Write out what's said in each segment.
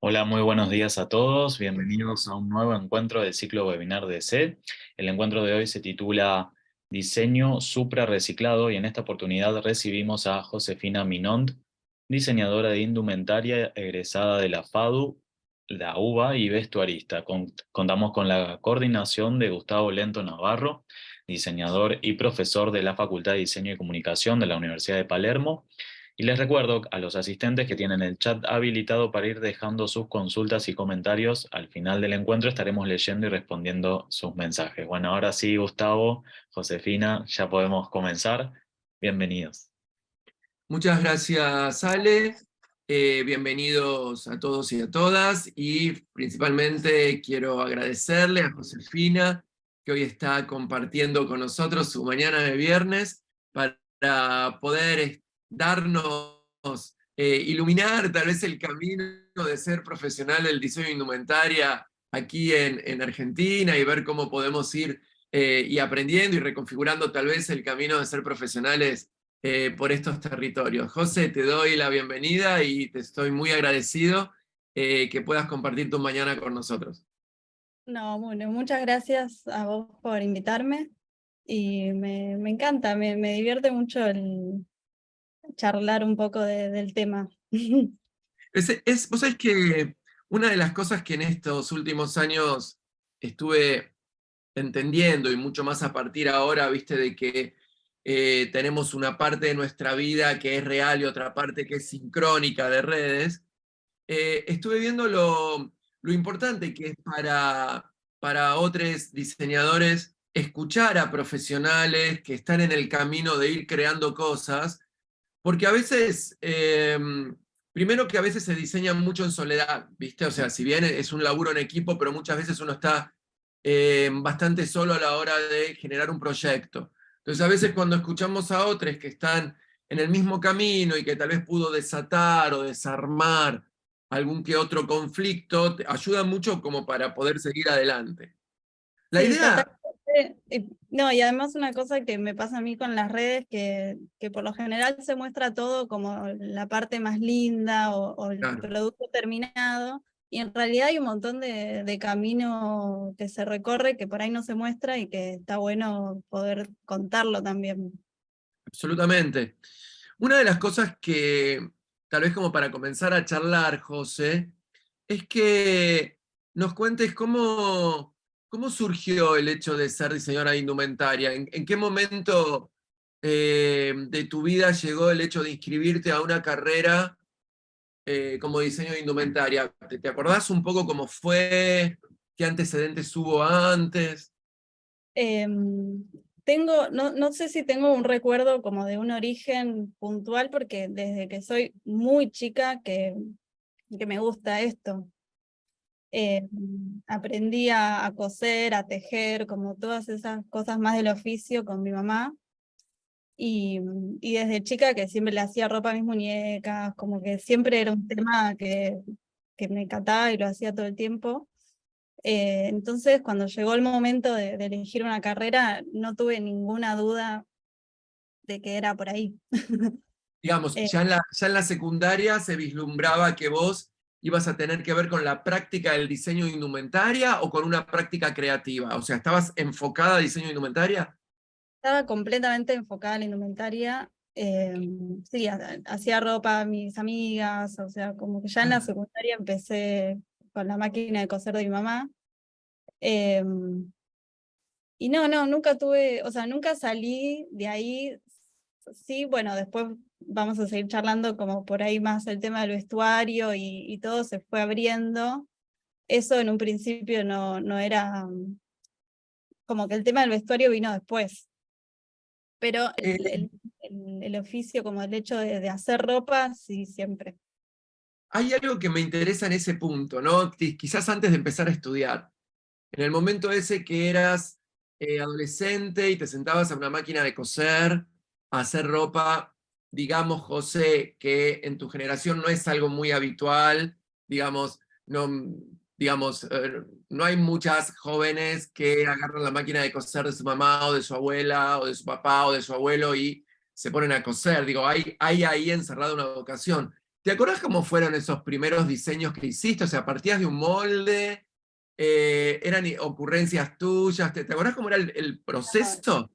Hola, muy buenos días a todos. Bienvenidos a un nuevo encuentro del ciclo webinar de SED. El encuentro de hoy se titula Diseño Supra Reciclado y en esta oportunidad recibimos a Josefina Minont, diseñadora de indumentaria egresada de la FADU, la UBA y vestuarista. Contamos con la coordinación de Gustavo Lento Navarro, diseñador y profesor de la Facultad de Diseño y Comunicación de la Universidad de Palermo. Y les recuerdo a los asistentes que tienen el chat habilitado para ir dejando sus consultas y comentarios. Al final del encuentro estaremos leyendo y respondiendo sus mensajes. Bueno, ahora sí, Gustavo, Josefina, ya podemos comenzar. Bienvenidos. Muchas gracias, Ale. Bienvenidos a todos y a todas. Y principalmente quiero agradecerle a Josefina, que hoy está compartiendo con nosotros su mañana de viernes para poder darnos, iluminar tal vez el camino de ser profesional del diseño de indumentaria aquí en Argentina y ver cómo podemos ir y aprendiendo y reconfigurando tal vez el camino de ser profesionales por estos territorios. José, te doy la bienvenida y te estoy muy agradecido que puedas compartir tu mañana con nosotros. No, bueno, muchas gracias a vos por invitarme y me encanta, me divierte mucho el charlar un poco del tema. Vos sabés que una de las cosas que en estos últimos años estuve entendiendo, y mucho más a partir ahora, viste, de que tenemos una parte de nuestra vida que es real y otra parte que es sincrónica de redes, estuve viendo lo importante que es para otros diseñadores escuchar a profesionales que están en el camino de ir creando cosas, porque a veces, primero que a veces se diseña mucho en soledad, ¿viste? O sea, si bien es un laburo en equipo, pero muchas veces uno está bastante solo a la hora de generar un proyecto. Entonces, a veces cuando escuchamos a otros que están en el mismo camino y que tal vez pudo desatar o desarmar algún que otro conflicto, ayuda mucho como para poder seguir adelante. La Sí, idea, totalmente. No, y además una cosa que me pasa a mí con las redes, que por lo general se muestra todo como la parte más linda o el claro, producto terminado, y en realidad hay un montón de camino que se recorre que por ahí no se muestra y que está bueno poder contarlo también. absolutamente. Una de las cosas que, tal vez como para comenzar a charlar, José, es que nos cuentes cómo surgió el hecho de ser diseñadora de indumentaria. ¿En qué momento de tu vida llegó el hecho de inscribirte a una carrera como diseño de indumentaria? ¿Te acordás un poco cómo fue? ¿Qué antecedentes hubo antes? Em, no sé si tengo un recuerdo como de un origen puntual, porque desde que soy muy chica que me gusta esto. Aprendí a coser, a tejer, como todas esas cosas más del oficio con mi mamá. Y desde chica que siempre le hacía ropa a mis muñecas, como que siempre era un tema que me encantaba y lo hacía todo el tiempo. Entonces, cuando llegó el momento de elegir una carrera, no tuve ninguna duda de que era por ahí. Digamos, Eh, ya en la secundaria se vislumbraba que vos ibas a tener que ver con la práctica del diseño de indumentaria o con una práctica creativa. O sea, ¿estabas enfocada a diseño de indumentaria? Estaba completamente enfocada en la indumentaria. Sí, hacía ropa a mis amigas, o sea, como que ya en la Ah, secundaria empecé con la máquina de coser de mi mamá. Eh, y no, nunca tuve, o sea, nunca salí de ahí. Sí, bueno, después vamos a seguir charlando como por ahí más el tema del vestuario y todo se fue abriendo. Eso en un principio no era, como que el tema del vestuario vino después, pero eh, el oficio, como el hecho de hacer ropa, sí, siempre. Hay algo que me interesa en ese punto, ¿no? Quizás antes de empezar a estudiar. En el momento ese que eras adolescente y te sentabas a una máquina de coser, a hacer ropa, digamos, José, que en tu generación no es algo muy habitual, digamos, no, no hay muchas jóvenes que agarran la máquina de coser de su mamá o de su abuela o de su papá o de su abuelo y se ponen a coser. Digo, hay ahí encerrada una vocación. ¿Te acordás cómo fueron esos primeros diseños que hiciste? O sea, ¿partías de un molde? ¿Eran ocurrencias tuyas? ¿Te acordás cómo era el proceso?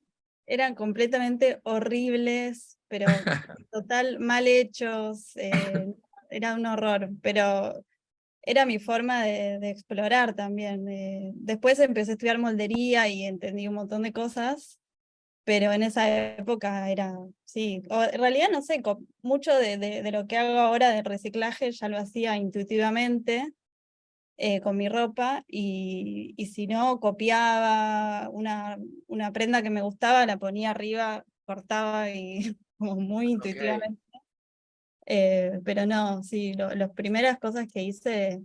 Eran completamente horribles, pero total mal hechos, era un horror, pero era mi forma de explorar también. Después empecé a estudiar moldería y entendí un montón de cosas, pero en esa época era, sí, en realidad no sé, mucho de lo que hago ahora de reciclaje ya lo hacía intuitivamente, con mi ropa, y si no, copiaba una prenda que me gustaba, la ponía arriba, cortaba y como muy Ok. intuitivamente. Pero no, sí, las primeras cosas que hice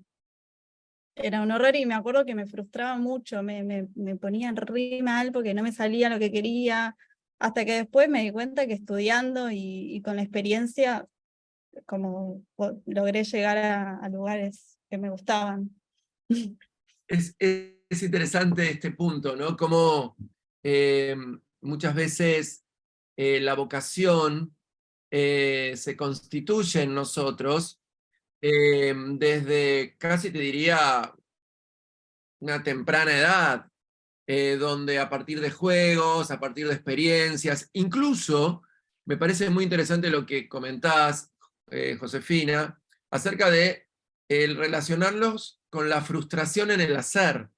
era un horror y me acuerdo que me frustraba mucho, me ponía re mal porque no me salía lo que quería, hasta que después me di cuenta que estudiando y con la experiencia como logré llegar a lugares que me gustaban. Es interesante este punto, ¿no? Como eh, muchas veces la vocación se constituye en nosotros desde casi te diría una temprana edad, donde a partir de juegos, a partir de experiencias, incluso me parece muy interesante lo que comentás, Josefina, acerca de el relacionarlos con la frustración en el hacer,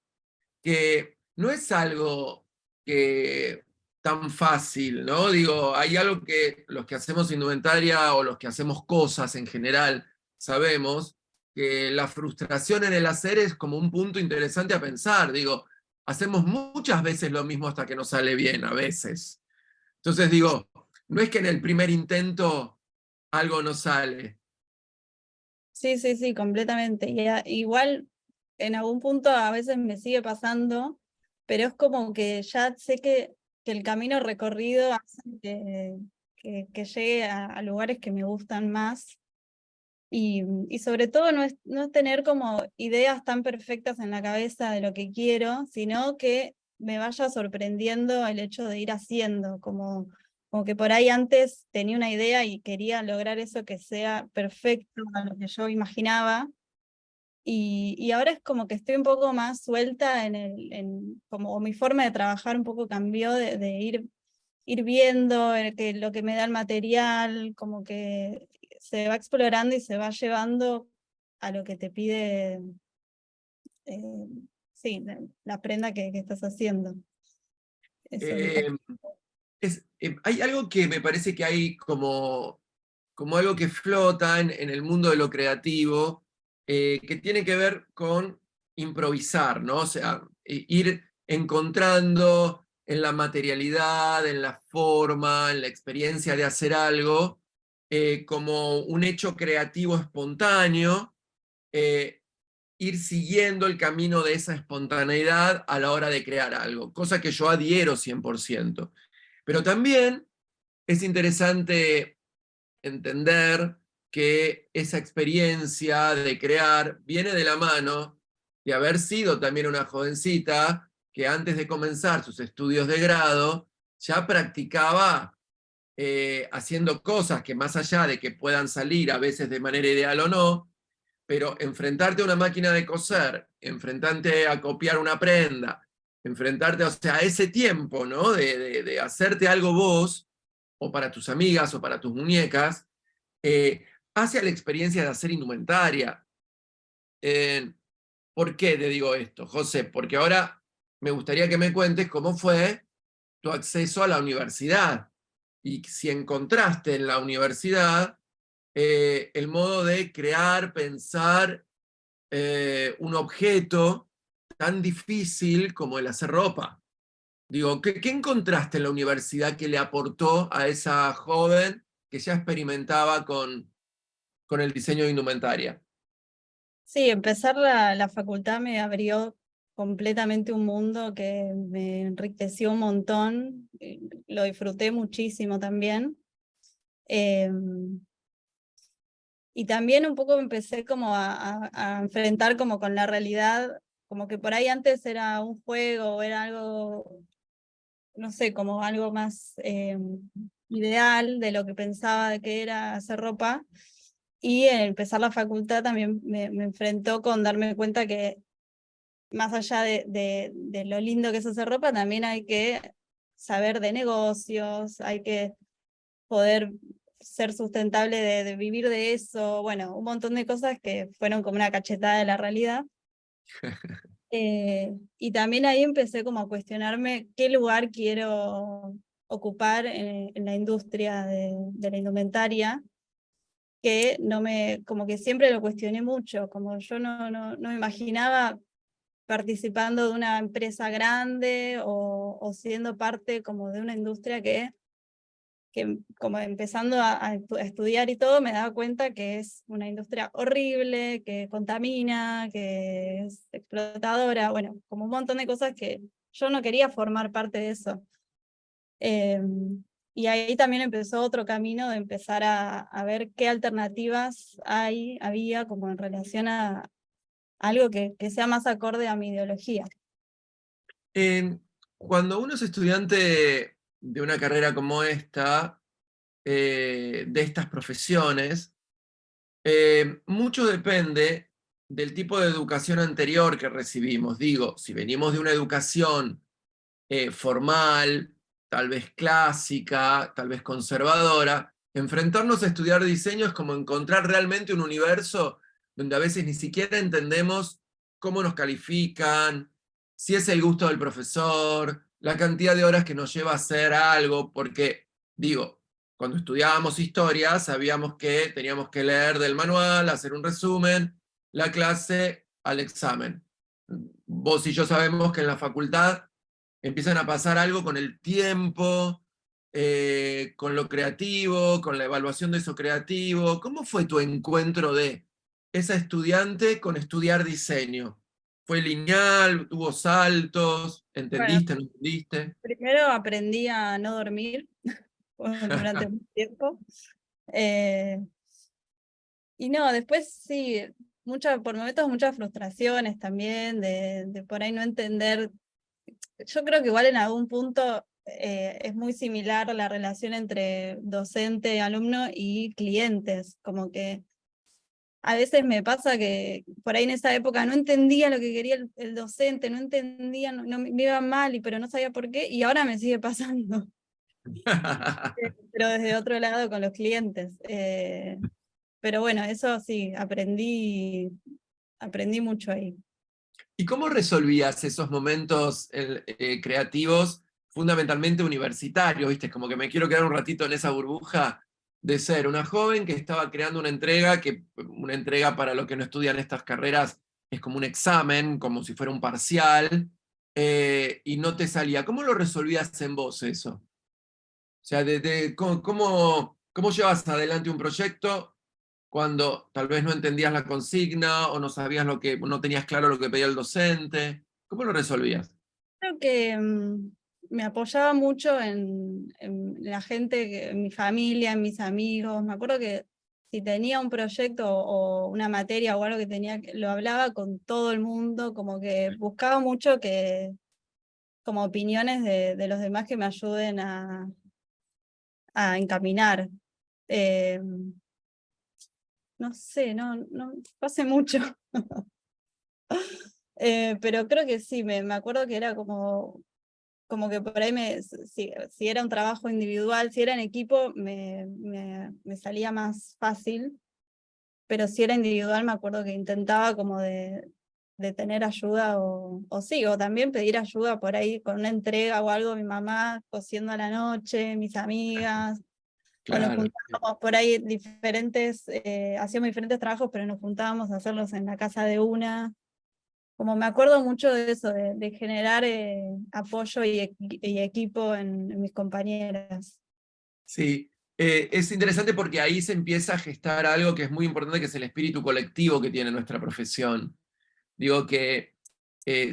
que no es algo que tan fácil, ¿no? Digo, hay algo que los que hacemos indumentaria o los que hacemos cosas en general sabemos, que la frustración en el hacer es como un punto interesante a pensar. Digo, hacemos muchas veces lo mismo hasta que nos sale bien, a veces. Entonces digo, no es que en el primer intento algo no sale. Sí, sí, sí, completamente. Igual en algún punto a veces me sigue pasando, pero es como que ya sé que el camino recorrido hace que llegue a lugares que me gustan más. Y sobre todo no es tener como ideas tan perfectas en la cabeza de lo que quiero, sino que me vaya sorprendiendo el hecho de ir haciendo, como que por ahí antes tenía una idea y quería lograr eso que sea perfecto a lo que yo imaginaba, y ahora es como que estoy un poco más suelta como mi forma de trabajar un poco cambió de ir viendo lo que me da el material, como que se va explorando y se va llevando a lo que te pide, eh, sí, la prenda que estás haciendo. Eso me Eh, parece. hay algo que me parece que hay como algo que flota en el mundo de lo creativo, que tiene que ver con improvisar, ¿no? O sea, ir encontrando en la materialidad, en la forma, en la experiencia de hacer algo, como un hecho creativo espontáneo, eh, ir siguiendo el camino de esa espontaneidad a la hora de crear algo, cosa que yo adhiero 100%. Pero también es interesante entender que esa experiencia de crear viene de la mano de haber sido también una jovencita que antes de comenzar sus estudios de grado ya practicaba haciendo cosas que más allá de que puedan salir a veces de manera ideal o no, pero enfrentarte a una máquina de coser, enfrentarte a copiar una prenda, enfrentarte, o sea, a ese tiempo, ¿no? De hacerte algo vos, o para tus amigas, o para tus muñecas, hacia la experiencia de hacer indumentaria. Eh, ¿Por qué te digo esto, José? Porque ahora me gustaría que me cuentes cómo fue tu acceso a la universidad y si encontraste en la universidad el modo de crear, pensar un objeto tan difícil como el hacer ropa. Digo, ¿qué encontraste en la universidad que le aportó a esa joven que ya experimentaba con el diseño de indumentaria? Sí, empezar la facultad me abrió completamente un mundo que me enriqueció un montón, lo disfruté muchísimo también. Y también un poco empecé como a enfrentar como con la realidad, como que por ahí antes era un juego, era algo, no sé, como algo más ideal de lo que pensaba de que era hacer ropa. Y en empezar la facultad también me enfrentó con darme cuenta que más allá de lo lindo que es hacer ropa, también hay que saber de negocios, hay que poder ser sustentable de vivir de eso, bueno, un montón de cosas que fueron como una cachetada de la realidad. Y también ahí empecé como a cuestionarme qué lugar quiero ocupar en la industria de la indumentaria, que como que siempre lo cuestioné mucho, como yo no me imaginaba participando de una empresa grande o siendo parte como de una industria que como empezando a estudiar y todo, me daba cuenta que es una industria horrible, que contamina, que es explotadora, bueno, como un montón de cosas que yo no quería formar parte de eso. Y ahí también empezó otro camino de empezar a ver qué alternativas había como en relación a algo que sea más acorde a mi ideología. Cuando uno es estudiante de una carrera como esta, de estas profesiones, mucho depende del tipo de educación anterior que recibimos. Digo, si venimos de una educación formal, tal vez clásica, tal vez conservadora, enfrentarnos a estudiar diseño es como encontrar realmente un universo donde a veces ni siquiera entendemos cómo nos califican, si es el gusto del profesor, la cantidad de horas que nos lleva a hacer algo, porque, digo, cuando estudiábamos historia sabíamos que teníamos que leer del manual, hacer un resumen, la clase al examen. Vos y yo sabemos que en la facultad empiezan a pasar algo con el tiempo, con lo creativo, con la evaluación de eso creativo. ¿Cómo fue tu encuentro de esa estudiante con estudiar diseño? ¿Fue lineal? ¿Tuvo saltos? Bueno, ¿Entendiste? ¿No entendiste? primero aprendí a no dormir durante un tiempo. Eh, y no, después sí, por momentos muchas frustraciones también, de por ahí no entender. Yo creo que igual en algún punto es muy similar la relación entre docente, alumno y clientes, como que a veces me pasa que por ahí en esa época no entendía lo que quería el docente, no entendía, me iba mal, pero no sabía por qué, y ahora me sigue pasando, pero desde otro lado con los clientes. Pero bueno, eso sí, aprendí mucho ahí. ¿Y cómo resolvías esos momentos creativos, fundamentalmente universitarios? ¿Viste? Como que me quiero quedar un ratito en esa burbuja de ser una joven que estaba creando una entrega para los que no estudian estas carreras es como un examen, como si fuera un parcial, y no te salía. ¿Cómo lo resolvías en vos eso? O sea, ¿cómo llevas adelante un proyecto cuando tal vez no entendías la consigna o no sabías no tenías claro lo que pedía el docente? ¿Cómo lo resolvías? Creo que me apoyaba mucho en la gente, en mi familia, en mis amigos. Me acuerdo que si tenía un proyecto o una materia o algo que lo hablaba con todo el mundo, como que buscaba mucho como opiniones de los demás que me ayuden a encaminar. Eh, no sé, no hace mucho. Pero creo que sí, me acuerdo que era como que por ahí si era un trabajo individual, si era en equipo, me salía más fácil, pero si era individual me acuerdo que intentaba como de tener ayuda o también pedir ayuda por ahí con una entrega o algo, mi mamá cosiendo a la noche, mis amigas, o nos Claro. juntábamos por ahí hacíamos diferentes trabajos, pero nos juntábamos a hacerlos en la casa de una. Como me acuerdo mucho de eso, de generar apoyo y equipo en mis compañeras. Sí, es interesante porque ahí se empieza a gestar algo que es muy importante, que es el espíritu colectivo que tiene nuestra profesión. Digo que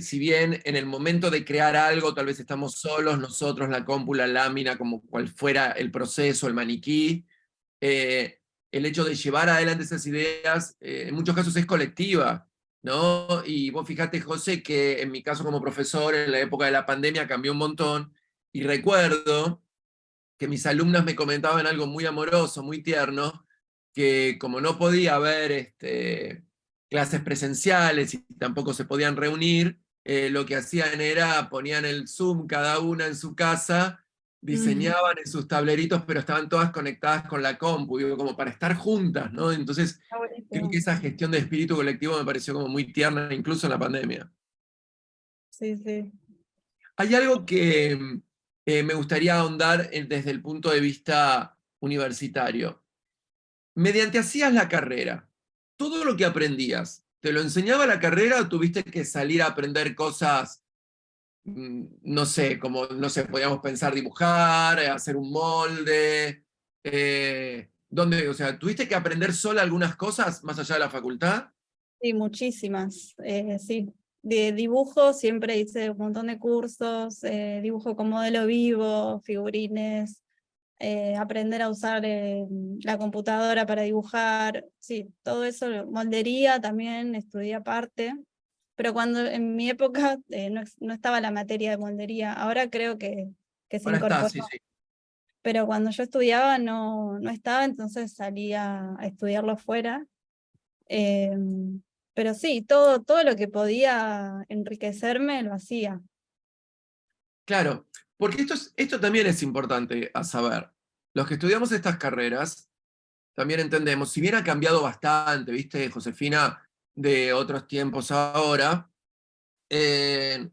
si bien en el momento de crear algo tal vez estamos solos, nosotros, la compu, la lámina, como cual fuera el proceso, el maniquí, el hecho de llevar adelante esas ideas en muchos casos es colectiva, ¿no? Y vos fijate, José, que en mi caso como profesor, en la época de la pandemia cambió un montón, y recuerdo que mis alumnas me comentaban algo muy amoroso, muy tierno. que como no podía haber clases presenciales y tampoco se podían reunir, lo que hacían era ponían el Zoom cada una en su casa, diseñaban en sus tableritos, pero estaban todas conectadas con la compu, digo, como para estar juntas, ¿no? Entonces, Está creo buenísimo. que esa gestión de espíritu colectivo me pareció como muy tierna, incluso en la pandemia. Sí, sí. Hay algo que me gustaría ahondar desde el punto de vista universitario. Mediante hacías la carrera, todo lo que aprendías, ¿te lo enseñaba la carrera o tuviste que salir a aprender cosas, no sé, como, no sé, podíamos pensar dibujar, hacer un molde? ¿Dónde, o sea, tuviste que aprender sola algunas cosas más allá de la facultad? Sí, muchísimas, sí. De dibujo siempre hice un montón de cursos, dibujo con modelo vivo, figurines, aprender a usar la computadora para dibujar, sí, todo eso, moldería también estudié aparte, pero cuando en mi época no estaba la materia de moldería, ahora creo que se Ahora está, incorporó, sí, sí. pero cuando yo estudiaba no estaba, entonces salía a estudiarlo fuera. Pero sí, todo lo que podía enriquecerme lo hacía. Claro, porque esto también es importante a saber. Los que estudiamos estas carreras también entendemos, si bien ha cambiado bastante, viste, Josefina, de otros tiempos ahora, eh,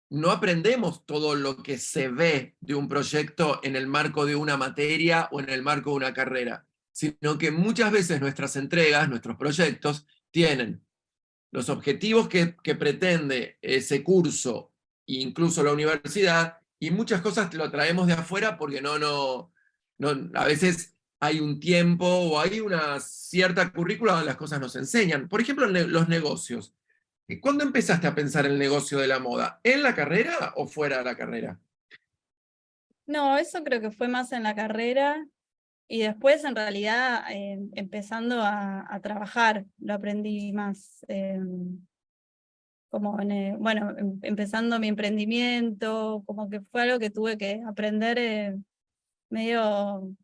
no aprendemos todo lo que se ve de un proyecto en el marco de una materia o en el marco de una carrera, sino que muchas veces nuestras entregas, nuestros proyectos, tienen los objetivos que pretende ese curso, incluso la universidad, y muchas cosas lo traemos de afuera porque a veces hay un tiempo o hay una cierta currícula donde las cosas nos enseñan. Por ejemplo, los negocios. ¿Cuándo empezaste a pensar el negocio de la moda? ¿En la carrera o fuera de la carrera? No, eso creo que fue más en la carrera y después en realidad empezando a trabajar, lo aprendí más. Como bueno, empezando mi emprendimiento, como que fue algo que tuve que aprender medio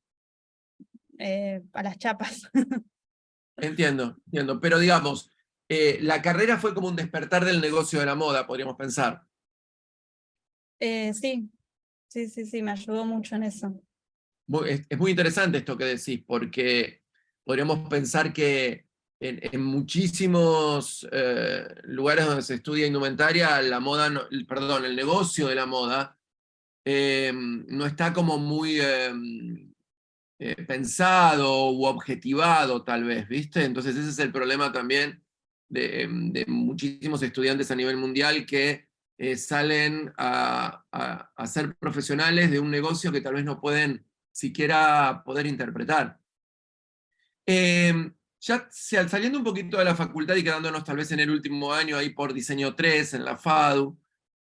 a las chapas. Entiendo, entiendo. Pero digamos, la carrera fue como un despertar del negocio de la moda, podríamos pensar. Sí, sí, me ayudó mucho en eso. Es muy interesante esto que decís, porque podríamos pensar que en muchísimos lugares donde se estudia indumentaria, la moda, perdón, el negocio de la moda no está como muy pensado u objetivado, tal vez, ¿viste? Entonces ese es el problema también de muchísimos estudiantes a nivel mundial que salen a ser profesionales de un negocio que tal vez no pueden siquiera poder interpretar. Ya saliendo un poquito de la facultad y quedándonos tal vez en el último año ahí por diseño 3 en la FADU,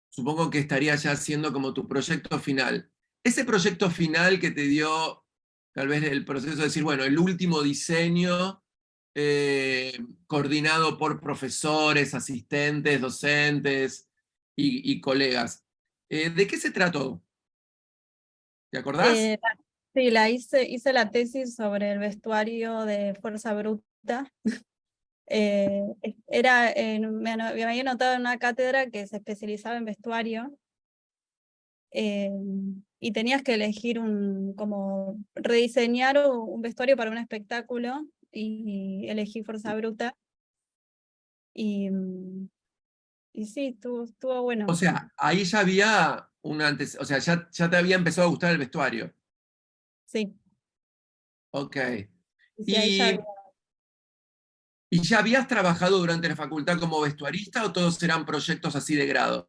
supongo que estaría ya siendo como tu proyecto final. Ese proyecto final que te dio tal vez el proceso de decir, bueno, el último diseño coordinado por profesores, asistentes, docentes y colegas. ¿De qué se trató? ¿Te acordás? Eh, sí, hice la tesis sobre el vestuario de Fuerza Bruta. Me había anotado en una cátedra que se especializaba en vestuario y tenías que elegir como rediseñar un vestuario para un espectáculo y elegí Fuerza Bruta y sí, estuvo O bueno. sea, ahí ya había o sea, ya te había empezado a gustar el vestuario. Sí, Ok. sí, ahí ya ¿Y, y ya habías trabajado durante la facultad como vestuarista o todos eran proyectos así de grado?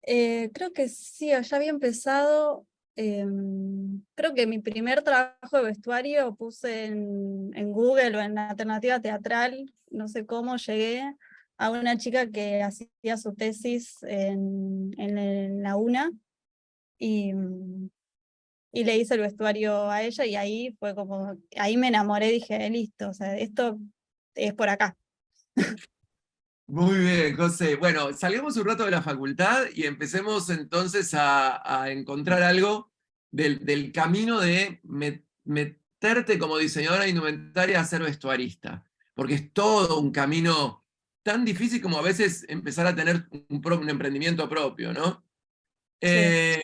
creo que sí, ya había empezado. Creo que mi primer trabajo de vestuario puse en Google o en Alternativa Teatral, no sé cómo llegué a una chica que hacía su tesis en la UNA y le hice el vestuario a ella y ahí fue como, ahí me enamoré, dije, listo, o sea, esto es por acá. Muy bien, José. Bueno, salgamos un rato de la facultad y empecemos entonces a encontrar algo del camino de meter meterte como diseñadora de indumentaria a ser vestuarista, porque es todo un camino tan difícil como a veces empezar a tener un emprendimiento propio, ¿no? Sí.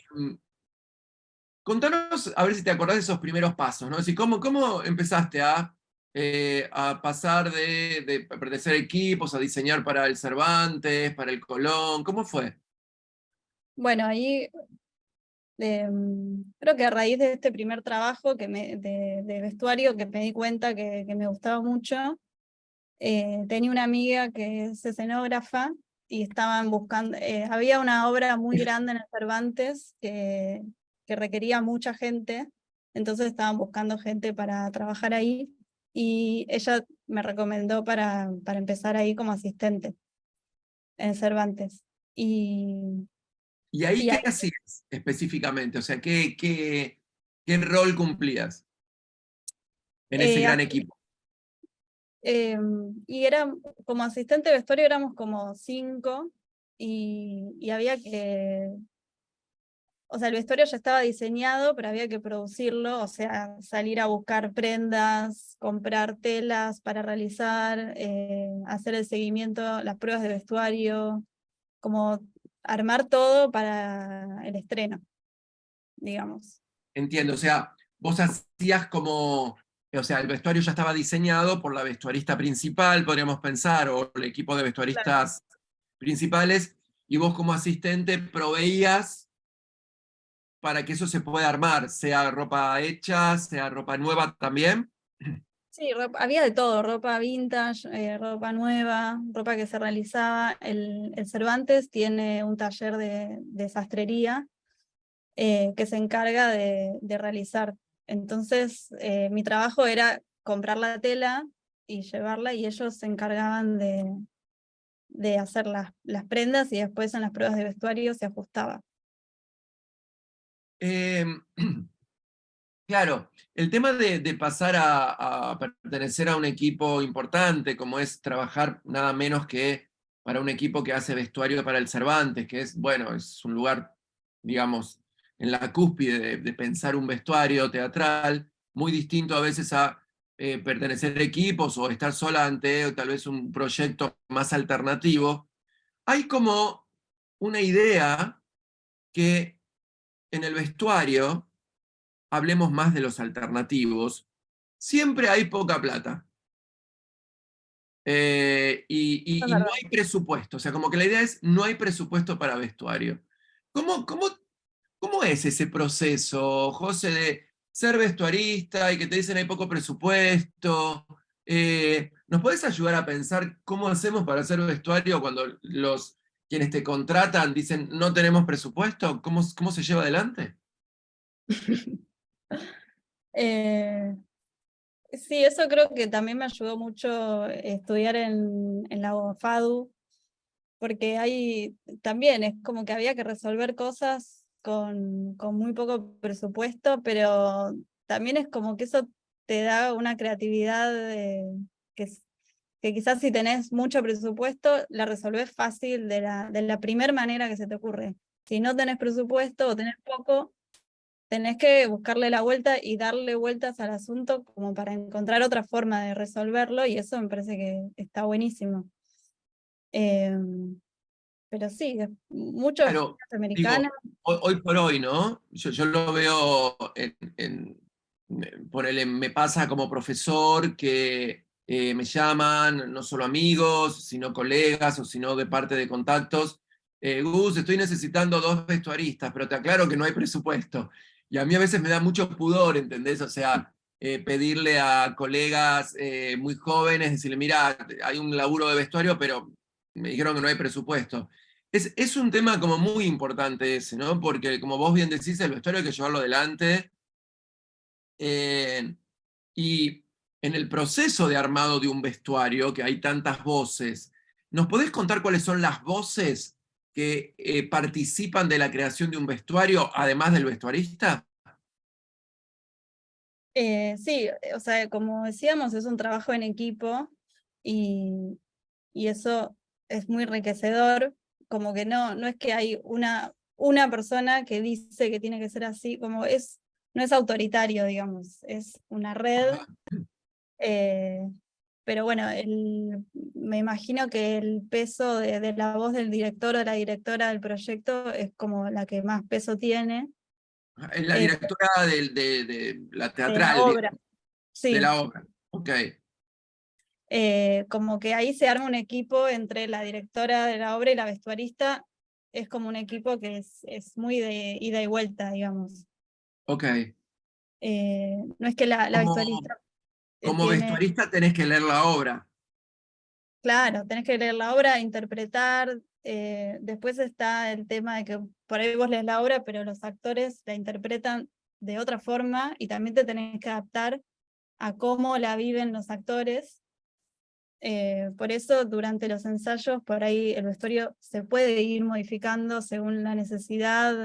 Contanos, a ver si te acordás de esos primeros pasos, ¿no? Es decir, ¿cómo empezaste a pasar de pertenecer a equipos, a diseñar para el Cervantes, para el Colón? ¿Cómo fue? Bueno, ahí creo que a raíz de este primer trabajo de vestuario que me di cuenta que me gustaba mucho, tenía una amiga que es escenógrafa y estaban buscando, había una obra muy grande en el Cervantes que requería mucha gente, entonces estaban buscando gente para trabajar ahí y ella me recomendó para empezar ahí como asistente en Cervantes. ¿Y ahí Y qué ahí hacías específicamente? O sea, ¿qué rol cumplías en ese eh, gran equipo? y era como asistente de vestuario éramos como 5 y había que, o sea, el vestuario ya estaba diseñado, pero había que producirlo, o sea, salir a buscar prendas, comprar telas para realizar, hacer el seguimiento, las pruebas de vestuario, como armar todo para el estreno, digamos. Entiendo, o sea, vos hacías como, o sea, el vestuario ya estaba diseñado por la vestuarista principal, podríamos pensar, o el equipo de Claro. vestuaristas principales, y vos como asistente proveías para que eso se pueda armar, sea ropa hecha, sea ropa nueva también. Sí, había de todo, ropa vintage, ropa nueva, ropa que se realizaba. El Cervantes tiene un taller de sastrería que se encarga de realizar. Entonces, mi trabajo era comprar la tela y llevarla y ellos se encargaban de hacer las prendas y después en las pruebas de vestuario se ajustaba. Eh, claro, el tema de pasar a pertenecer a un equipo importante, como es trabajar nada menos que para un equipo que hace vestuario para el Cervantes, que es, bueno, es un lugar, digamos, en la cúspide de pensar un vestuario teatral, muy distinto a veces a pertenecer a equipos o estar sola ante tal vez un proyecto más alternativo. Hay como una idea que en el vestuario hablemos más de los alternativos, siempre hay poca plata. Es Y no verdad. hay presupuesto, o sea, como que la idea es, no hay presupuesto para vestuario. ¿Cómo, cómo, cómo es ese proceso, José, de ser vestuarista y que te dicen hay poco presupuesto? ¿Nos puedes ayudar a pensar cómo hacemos para hacer vestuario cuando quienes te contratan dicen no tenemos presupuesto? ¿Cómo se lleva adelante? Eh, sí, eso creo que también me ayudó mucho estudiar en la FADU, porque ahí también es como que había que resolver cosas con muy poco presupuesto, pero también es como que eso te da una creatividad que, que quizás si tenés mucho presupuesto, la resolvés fácil de la primera manera que se te ocurre. Si no tenés presupuesto o tenés poco, tenés que buscarle la vuelta y darle vueltas al asunto como para encontrar otra forma de resolverlo, y eso me parece que está buenísimo. Pero sí, muchos Claro, americanos. digo, hoy por hoy, ¿no? Yo lo veo ponele, me pasa como profesor que me llaman, no solo amigos, sino colegas o sino de parte de contactos. Gus, estoy necesitando 2 vestuaristas, pero te aclaro que no hay presupuesto. Y a mí a veces me da mucho pudor, ¿entendés? O sea, pedirle a colegas muy jóvenes, decirle, mira, hay un laburo de vestuario, pero me dijeron que no hay presupuesto. Es un tema como muy importante ese, ¿no? Porque como vos bien decís, el vestuario hay que llevarlo adelante. Y en el proceso de armado de un vestuario, que hay tantas voces, ¿nos podés contar cuáles son las voces que participan de la creación de un vestuario, además del vestuarista? Sí, o sea, como decíamos, es un trabajo en equipo y eso es muy enriquecedor, como que no es que hay una persona que dice que tiene que ser así, como no es autoritario, digamos, es una red. Pero bueno, me imagino que el peso de la voz del director o de la directora del proyecto es como la que más peso tiene. Es la directora de la De la teatral, obra, de sí. la obra. Ok. Como que ahí se arma un equipo entre la directora de la obra y la vestuarista, es como un equipo que es muy de ida y vuelta, digamos. Ok. No es que la Como, vestuarista como tiene, vestuarista tenés que leer la obra. claro, tenés que leer la obra, interpretar, después está el tema de que por ahí vos lees la obra, pero los actores la interpretan de otra forma y también te tenés que adaptar a cómo la viven los actores. Por eso durante los ensayos por ahí el vestuario se puede ir modificando según la necesidad,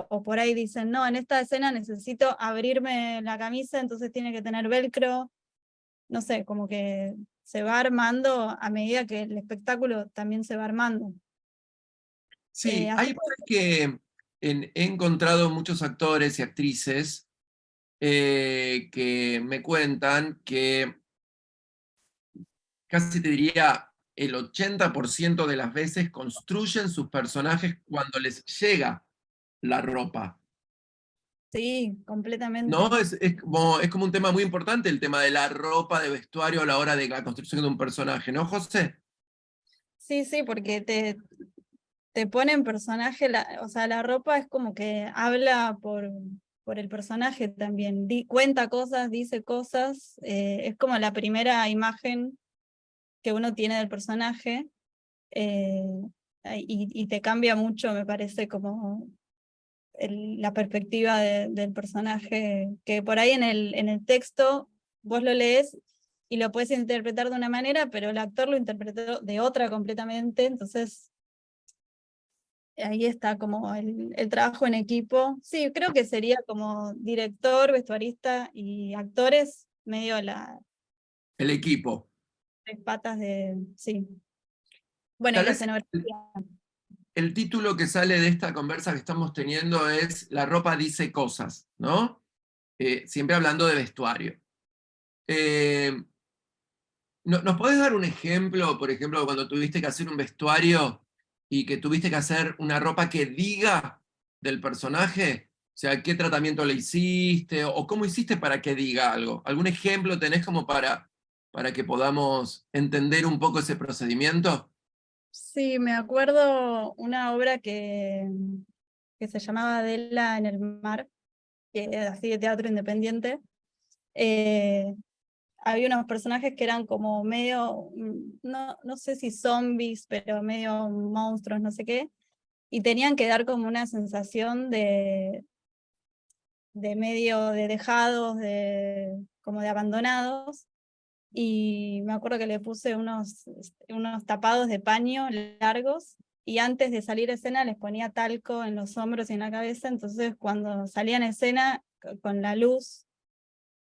o por ahí dicen, no, en esta escena necesito abrirme la camisa, entonces tiene que tener velcro, no sé, como que se va armando a medida que el espectáculo también se va armando. Sí, Así hay cosas que he encontrado muchos actores y actrices que me cuentan que casi te diría el 80% de las veces construyen sus personajes cuando les llega la ropa. sí, completamente. ¿No? Es como un tema muy importante el tema de la ropa, de vestuario a la hora de la construcción de un personaje, ¿no, José? Sí, sí, porque te ponen personaje, o sea, la ropa es como que habla por el personaje también, cuenta cosas, dice cosas, es como la primera imagen que uno tiene del personaje, eh, y te cambia mucho, me parece, como la perspectiva del personaje, que por ahí en el texto vos lo lees y lo puedes interpretar de una manera, pero el actor lo interpretó de otra completamente, entonces ahí está como el trabajo en equipo. Sí, creo que sería como director, vestuarista y actores, medio El equipo. tres patas de, sí. Bueno, y Tal la vez escenografía. el título que sale de esta conversa que estamos teniendo es La ropa dice cosas, ¿no? Siempre hablando de vestuario. Eh, ¿Nos podés dar un ejemplo, por ejemplo, cuando tuviste que hacer un vestuario y que tuviste que hacer una ropa que diga del personaje? O sea, ¿qué tratamiento le hiciste? ¿O cómo hiciste para que diga algo? ¿Algún ejemplo tenés como para que podamos entender un poco ese procedimiento? Sí, me acuerdo una obra que se llamaba Adela en el mar, que era así de teatro independiente. Había unos personajes que eran como medio, no sé si zombies, pero medio monstruos, no sé qué, y tenían que dar como una sensación de medio de dejados, como de abandonados, y me acuerdo que le puse unos tapados de paño largos, y antes de salir a escena les ponía talco en los hombros y en la cabeza, entonces cuando salían a escena con la luz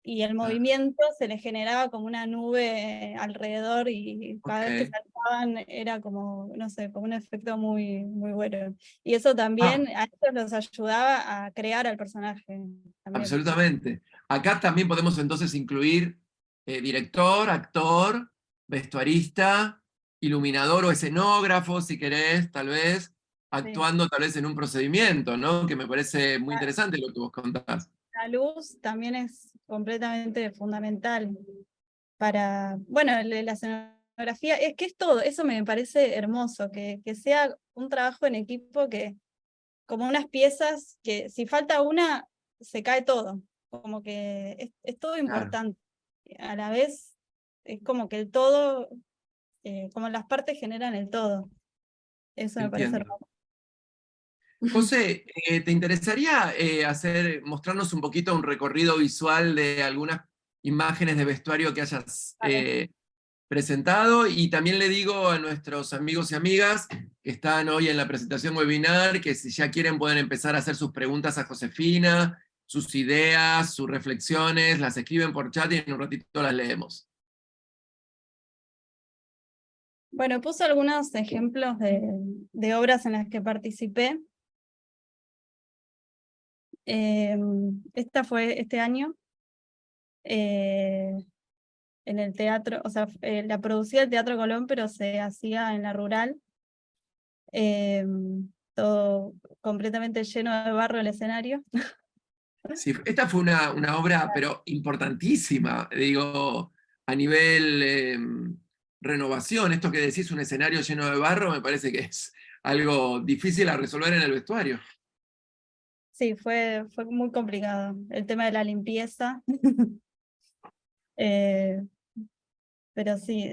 y el Ah, movimiento se les generaba como una nube alrededor y cada vez que ok. saltaban era como, no sé, como un efecto muy, muy bueno. Y eso Ah, también a ellos los ayudaba a crear al personaje también. absolutamente. Acá también podemos entonces incluir director, actor, vestuarista, iluminador o escenógrafo, si querés, tal vez, Sí. actuando tal vez en un procedimiento, ¿no? Que me parece muy interesante lo que vos contás. La luz también es completamente fundamental para, bueno, la escenografía, es que es todo, eso me parece hermoso, que sea un trabajo en equipo que como unas piezas que si falta una, se cae todo, como que es todo Claro, importante. A la vez es como que el todo, como las partes generan el todo. Eso me parece entiendo. hermoso. José, ¿te interesaría mostrarnos un poquito un recorrido visual de algunas imágenes de vestuario que hayas Vale. presentado? Y también le digo a nuestros amigos y amigas que están hoy en la presentación webinar que si ya quieren pueden empezar a hacer sus preguntas a Josefina, sus ideas, sus reflexiones, las escriben por chat y en un ratito las leemos. Bueno, puse algunos ejemplos de obras en las que participé. Esta fue este año, en el teatro, o sea, la producía el Teatro Colón, pero se hacía en la rural, todo completamente lleno de barro el escenario. Sí, esta fue una obra, pero importantísima, digo, a nivel renovación. Esto que decís, un escenario lleno de barro, me parece que es algo difícil a resolver en el vestuario. Sí, fue muy complicado. El tema de la limpieza. Eh, pero sí,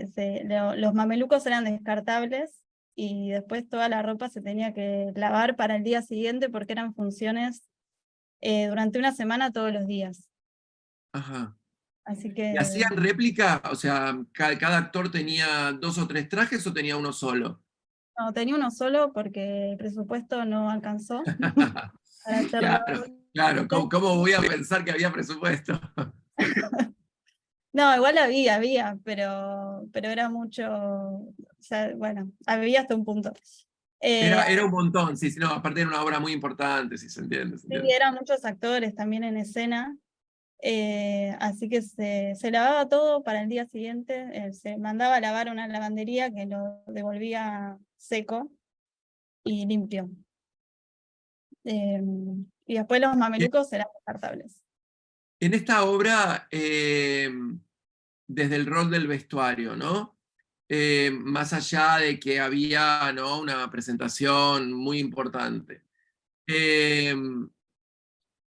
los mamelucos eran descartables y después toda la ropa se tenía que lavar para el día siguiente porque eran funciones durante una semana todos los días. Ajá. Así ¿Y que hacían réplica? O sea, cada actor tenía 2 o 3 trajes o tenía uno solo. no, tenía uno solo porque el presupuesto no alcanzó para hacerlo. Claro, claro. ¿Cómo voy a pensar que había presupuesto? No, igual había, pero era mucho, o sea, bueno, había hasta un punto. Era un montón, sí, sí, no, aparte era una obra muy importante, sí, se entiende, se Sí, entiende. eran muchos actores también en escena, así que se lavaba todo para el día siguiente, se mandaba a lavar a una lavandería que lo devolvía seco y limpio. Y después los mamelucos eran descartables. En esta obra, desde el rol del vestuario, ¿no? Más allá de que había, ¿no?, una presentación muy importante. Eh,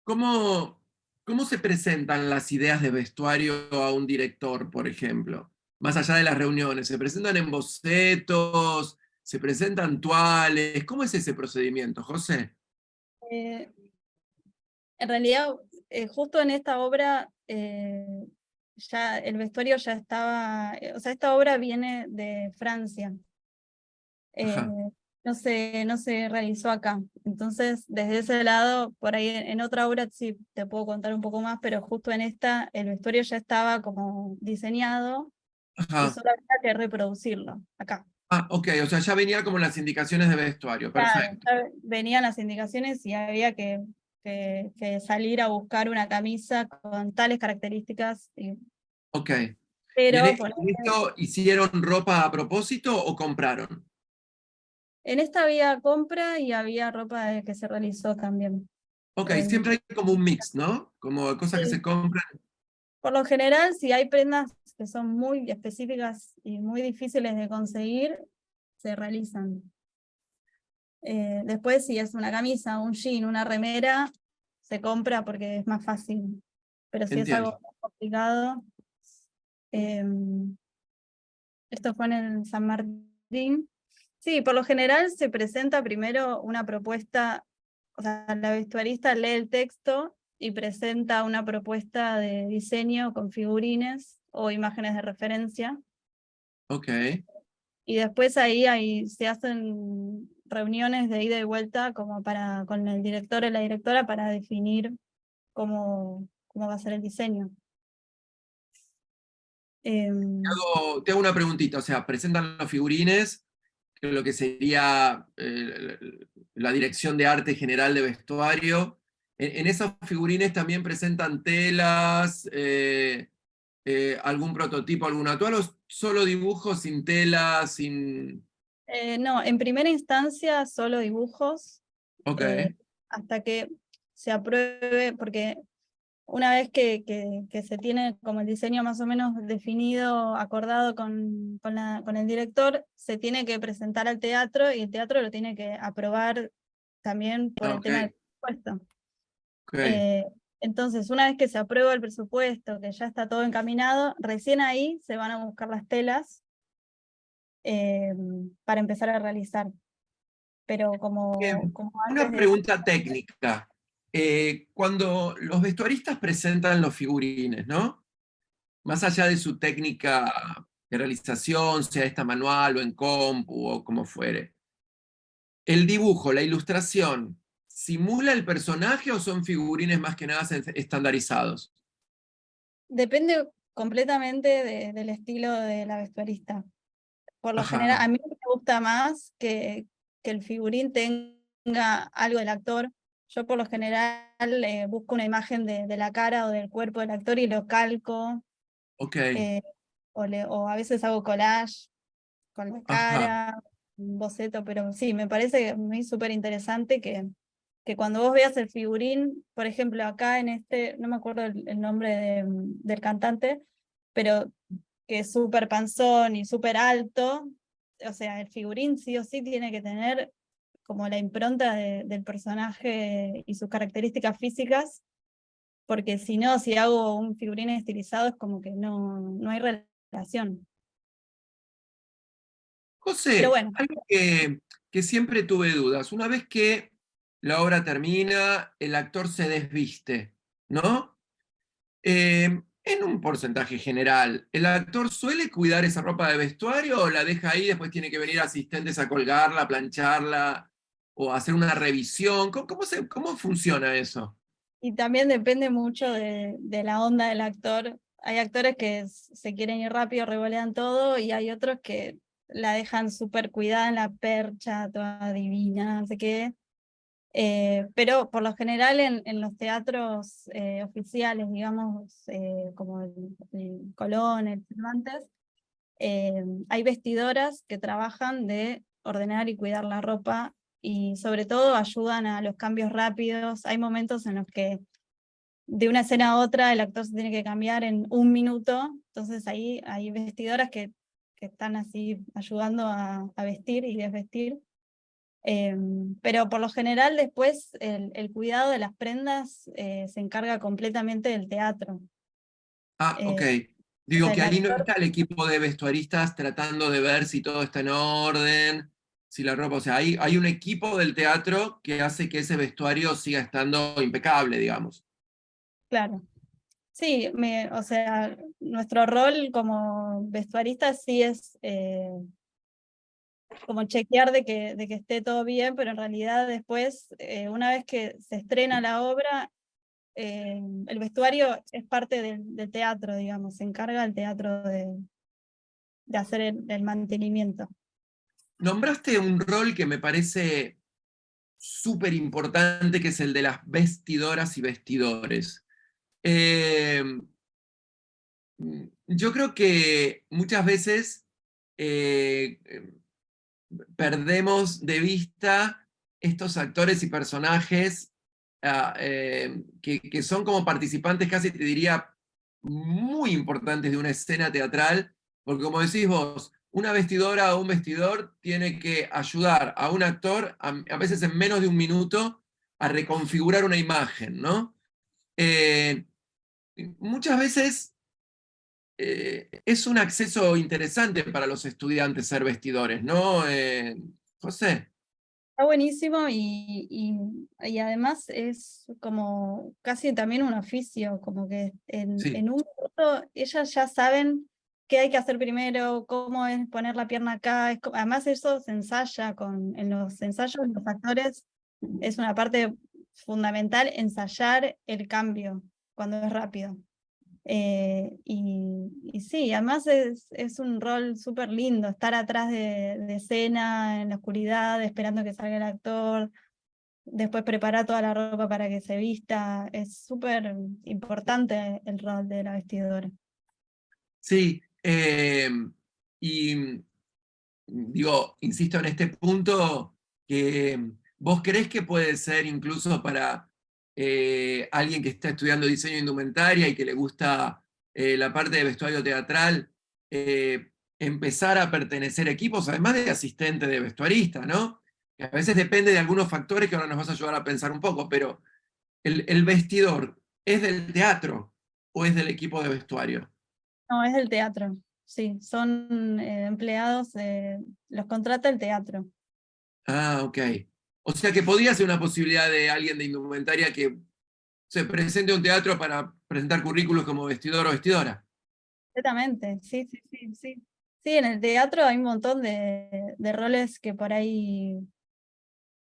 ¿cómo, ¿Cómo se presentan las ideas de vestuario a un director, por ejemplo? Más allá de las reuniones, ¿se presentan en bocetos? ¿Se presentan tuales? ¿Cómo es ese procedimiento, José? Eh, en realidad, justo en esta obra, ya el vestuario ya estaba, o sea, esta obra viene de Francia. Ajá. No se realizó acá. Entonces, desde ese lado, por ahí en otra obra sí te puedo contar un poco más, pero justo en esta el vestuario ya estaba como diseñado y Ajá. solo había que reproducirlo acá. Ah, ok, o sea, ya venía como las indicaciones de vestuario, Claro, perfecto. ya venían las indicaciones y había que salir a buscar una camisa con tales características, Ok. ¿Y pero en esto hicieron ropa a propósito o compraron? en esta había compra y había ropa que se realizó también. Ok, Eh, siempre hay como un mix, ¿no? Como cosas que se sí. compran. Por lo general, si hay prendas que son muy específicas y muy difíciles de conseguir, se realizan. Después, si es una camisa, un jean, una remera, se compra porque es más fácil. Pero si es algo Entiendo. más complicado, eh, esto fue en el San Martín. Sí, por lo general se presenta primero una propuesta, o sea, la vestuarista lee el texto y presenta una propuesta de diseño con figurines o imágenes de referencia. Ok. Y después ahí se hacen reuniones de ida y vuelta como con el director o la directora para definir cómo va a ser el diseño. Em, Te hago una preguntita, o sea, presentan los figurines, que es lo que sería la dirección de arte general de vestuario. En esos figurines también presentan telas, algún prototipo, algún atual, o solo dibujos sin telas, sin... no, en primera instancia solo dibujos, Ok, hasta que se apruebe, porque una vez que se tiene como el diseño más o menos definido, acordado con el director, se tiene que presentar al teatro y el teatro lo tiene que aprobar también por el ok, tema del presupuesto. ok. Eh, entonces, una vez que se aprueba el presupuesto, que ya está todo encaminado, recién ahí se van a buscar las telas eh, para empezar a realizar. Pero como Una antes de... pregunta técnica. Cuando los vestuaristas presentan los figurines, ¿no? Más allá de su técnica de realización, sea esta manual o en compu o como fuere, ¿el dibujo, la ilustración, simula el personaje o son figurines más que nada estandarizados? Depende completamente del estilo de la vestuarista. Por lo general, Ajá, a mí me gusta más que el figurín tenga algo del actor. Yo por lo general busco una imagen de la cara o del cuerpo del actor y lo calco, Ok, o a veces hago collage con la ajá. cara, un boceto, pero sí, me parece muy súper interesante que cuando vos veas el figurín, por ejemplo, acá en este, no me acuerdo el nombre del cantante, pero que es súper panzón y súper alto, o sea, el figurín sí o sí tiene que tener como la impronta del personaje y sus características físicas, porque si no, si hago un figurín estilizado es como que no hay relación. Pero José, bueno, algo que siempre tuve dudas. Una vez que la obra termina, el actor se desviste, ¿no? En un porcentaje general, ¿el actor suele cuidar esa ropa de vestuario o la deja ahí, después tiene que venir asistentes a colgarla, a plancharla o hacer una revisión? ¿Cómo funciona eso? y también depende mucho de la onda del actor. Hay actores que se quieren ir rápido, revolean todo, y hay otros que la dejan súper cuidada en la percha, toda divina, no sé qué. Pero por lo general en los teatros oficiales, digamos, como el Colón, el Cervantes, hay vestidoras que trabajan de ordenar y cuidar la ropa y sobre todo ayudan a los cambios rápidos. Hay momentos en los que de una escena a otra el actor se tiene que cambiar en 1 minuto, entonces ahí hay vestidoras que están así ayudando a vestir y desvestir. Pero por lo general después el cuidado de las prendas se encarga completamente del teatro. Ah, ok. Eh, o Digo sea, que el ahí no actor, está el equipo de vestuaristas tratando de ver si todo está en orden, si la ropa, o sea, hay un equipo del teatro que hace que ese vestuario siga estando impecable, digamos. claro. Sí, o sea, nuestro rol como vestuaristas sí es como chequear de que esté todo bien, pero en realidad después, una vez que se estrena la obra, el vestuario es parte del teatro, digamos, se encarga el teatro de hacer el mantenimiento. Nombraste un rol que me parece súper importante, que es el de las vestidoras y vestidores. Eh, yo creo que muchas veces eh, perdemos de vista estos actores y personajes que son como participantes, casi te diría, muy importantes de una escena teatral, porque como decís vos, una vestidora o un vestidor tiene que ayudar a un actor, a veces en menos de 1 minuto, a reconfigurar una imagen, ¿no? Eh, muchas veces es un acceso interesante para los estudiantes ser vestidores, ¿no? José. Está buenísimo y además es como casi también un oficio, como que Sí, en 1 minuto ellas ya saben qué hay que hacer primero, cómo es poner la pierna acá. Además eso se ensaya en los ensayos, los actores es una parte fundamental ensayar el cambio cuando es rápido. Y sí, además es un rol súper lindo, estar atrás de escena, en la oscuridad, esperando que salga el actor, después preparar toda la ropa para que se vista. Es súper importante el rol de la vestidora. sí. Y digo, insisto en este punto, que vos creés que puede ser incluso para alguien que está estudiando diseño de indumentaria y que le gusta la parte de vestuario teatral, empezar a pertenecer a equipos, además de asistente de vestuarista, ¿no? Que a veces depende de algunos factores que ahora nos vas a ayudar a pensar un poco, pero el vestidor, ¿es del teatro o es del equipo de vestuario? No, es del teatro, sí, son empleados, los contrata el teatro. Ah, ok. O sea que podría ser una posibilidad de alguien de indumentaria que se presente a un teatro para presentar currículos como vestidor o vestidora. Completamente, sí, sí, sí, sí. Sí, en el teatro hay un montón de roles que por ahí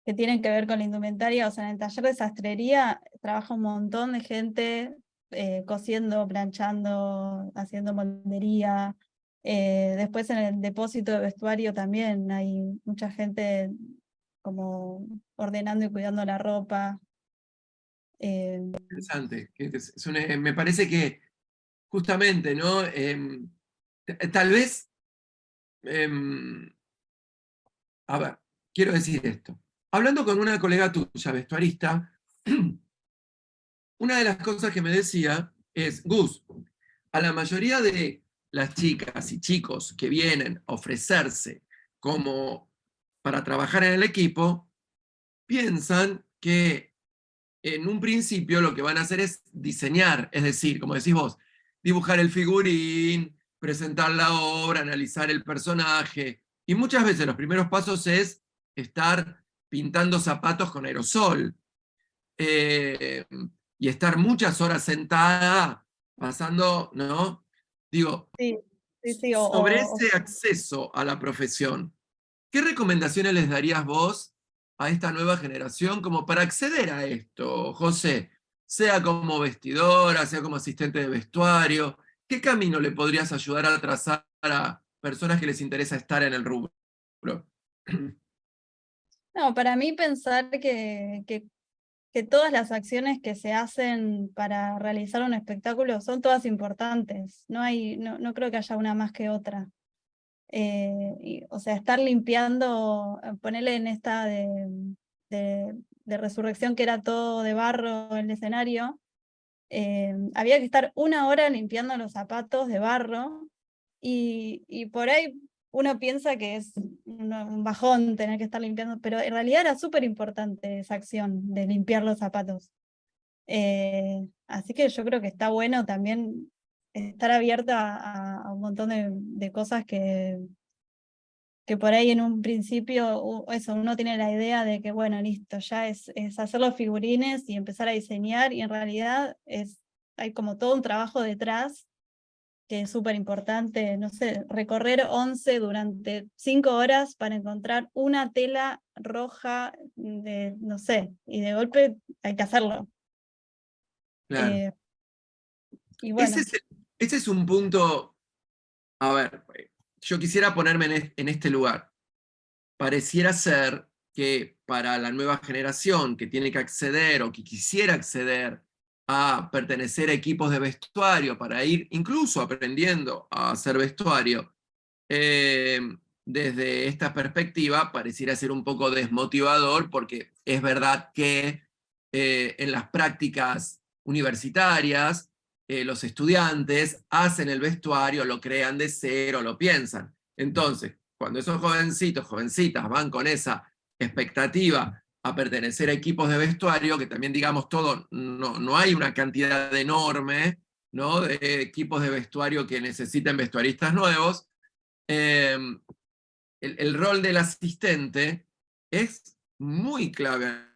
que tienen que ver con la indumentaria. O sea, en el taller de sastrería trabaja un montón de gente cosiendo, planchando, haciendo moldería. Después en el depósito de vestuario también hay mucha gente como ordenando y cuidando la ropa. Interesante. Me parece que justamente, ¿no? Tal vez, a ver, quiero decir esto. Hablando con una colega tuya, vestuarista, una de las cosas que me decía es, Gus, a la mayoría de las chicas y chicos que vienen a ofrecerse como para trabajar en el equipo, piensan que en un principio lo que van a hacer es diseñar, es decir, como decís vos, dibujar el figurín, presentar la obra, analizar el personaje, y muchas veces los primeros pasos es estar pintando zapatos con aerosol, eh, y estar muchas horas sentada pasando, ¿no? Digo, Sí, sí, sí, sobre ese acceso a la profesión, ¿qué recomendaciones les darías vos a esta nueva generación como para acceder a esto, José? Sea como vestidora, sea como asistente de vestuario, ¿qué camino le podrías ayudar a trazar a personas que les interesa estar en el rubro? no, para mí pensar que todas las acciones que se hacen para realizar un espectáculo son todas importantes. No creo que haya una más que otra. O sea, estar limpiando, ponerle en esta de resurrección que era todo de barro el escenario, había que estar 1 hora limpiando los zapatos de barro y por ahí uno piensa que es un bajón tener que estar limpiando, pero en realidad era súper importante esa acción de limpiar los zapatos. Así que yo creo que está bueno también estar abierta a un montón de cosas que por ahí en un principio eso, uno tiene la idea de que, bueno, listo, ya es hacer los figurines y empezar a diseñar, y en realidad hay como todo un trabajo detrás que es súper importante, no sé, recorrer 11 durante 5 horas para encontrar una tela roja, no sé, y de golpe hay que hacerlo. Claro. Y bueno, Ese es un punto, a ver, yo quisiera ponerme en este lugar. Pareciera ser que para la nueva generación que tiene que acceder o que quisiera acceder a pertenecer a equipos de vestuario para ir incluso aprendiendo a hacer vestuario, desde esta perspectiva pareciera ser un poco desmotivador porque es verdad que en las prácticas universitarias los estudiantes hacen el vestuario, lo crean de cero, lo piensan. Entonces, cuando esos jovencitos, jovencitas van con esa expectativa a pertenecer a equipos de vestuario, que también digamos todo, no hay una cantidad enorme, ¿no?, de equipos de vestuario que necesiten vestuaristas nuevos, el rol del asistente es muy clave a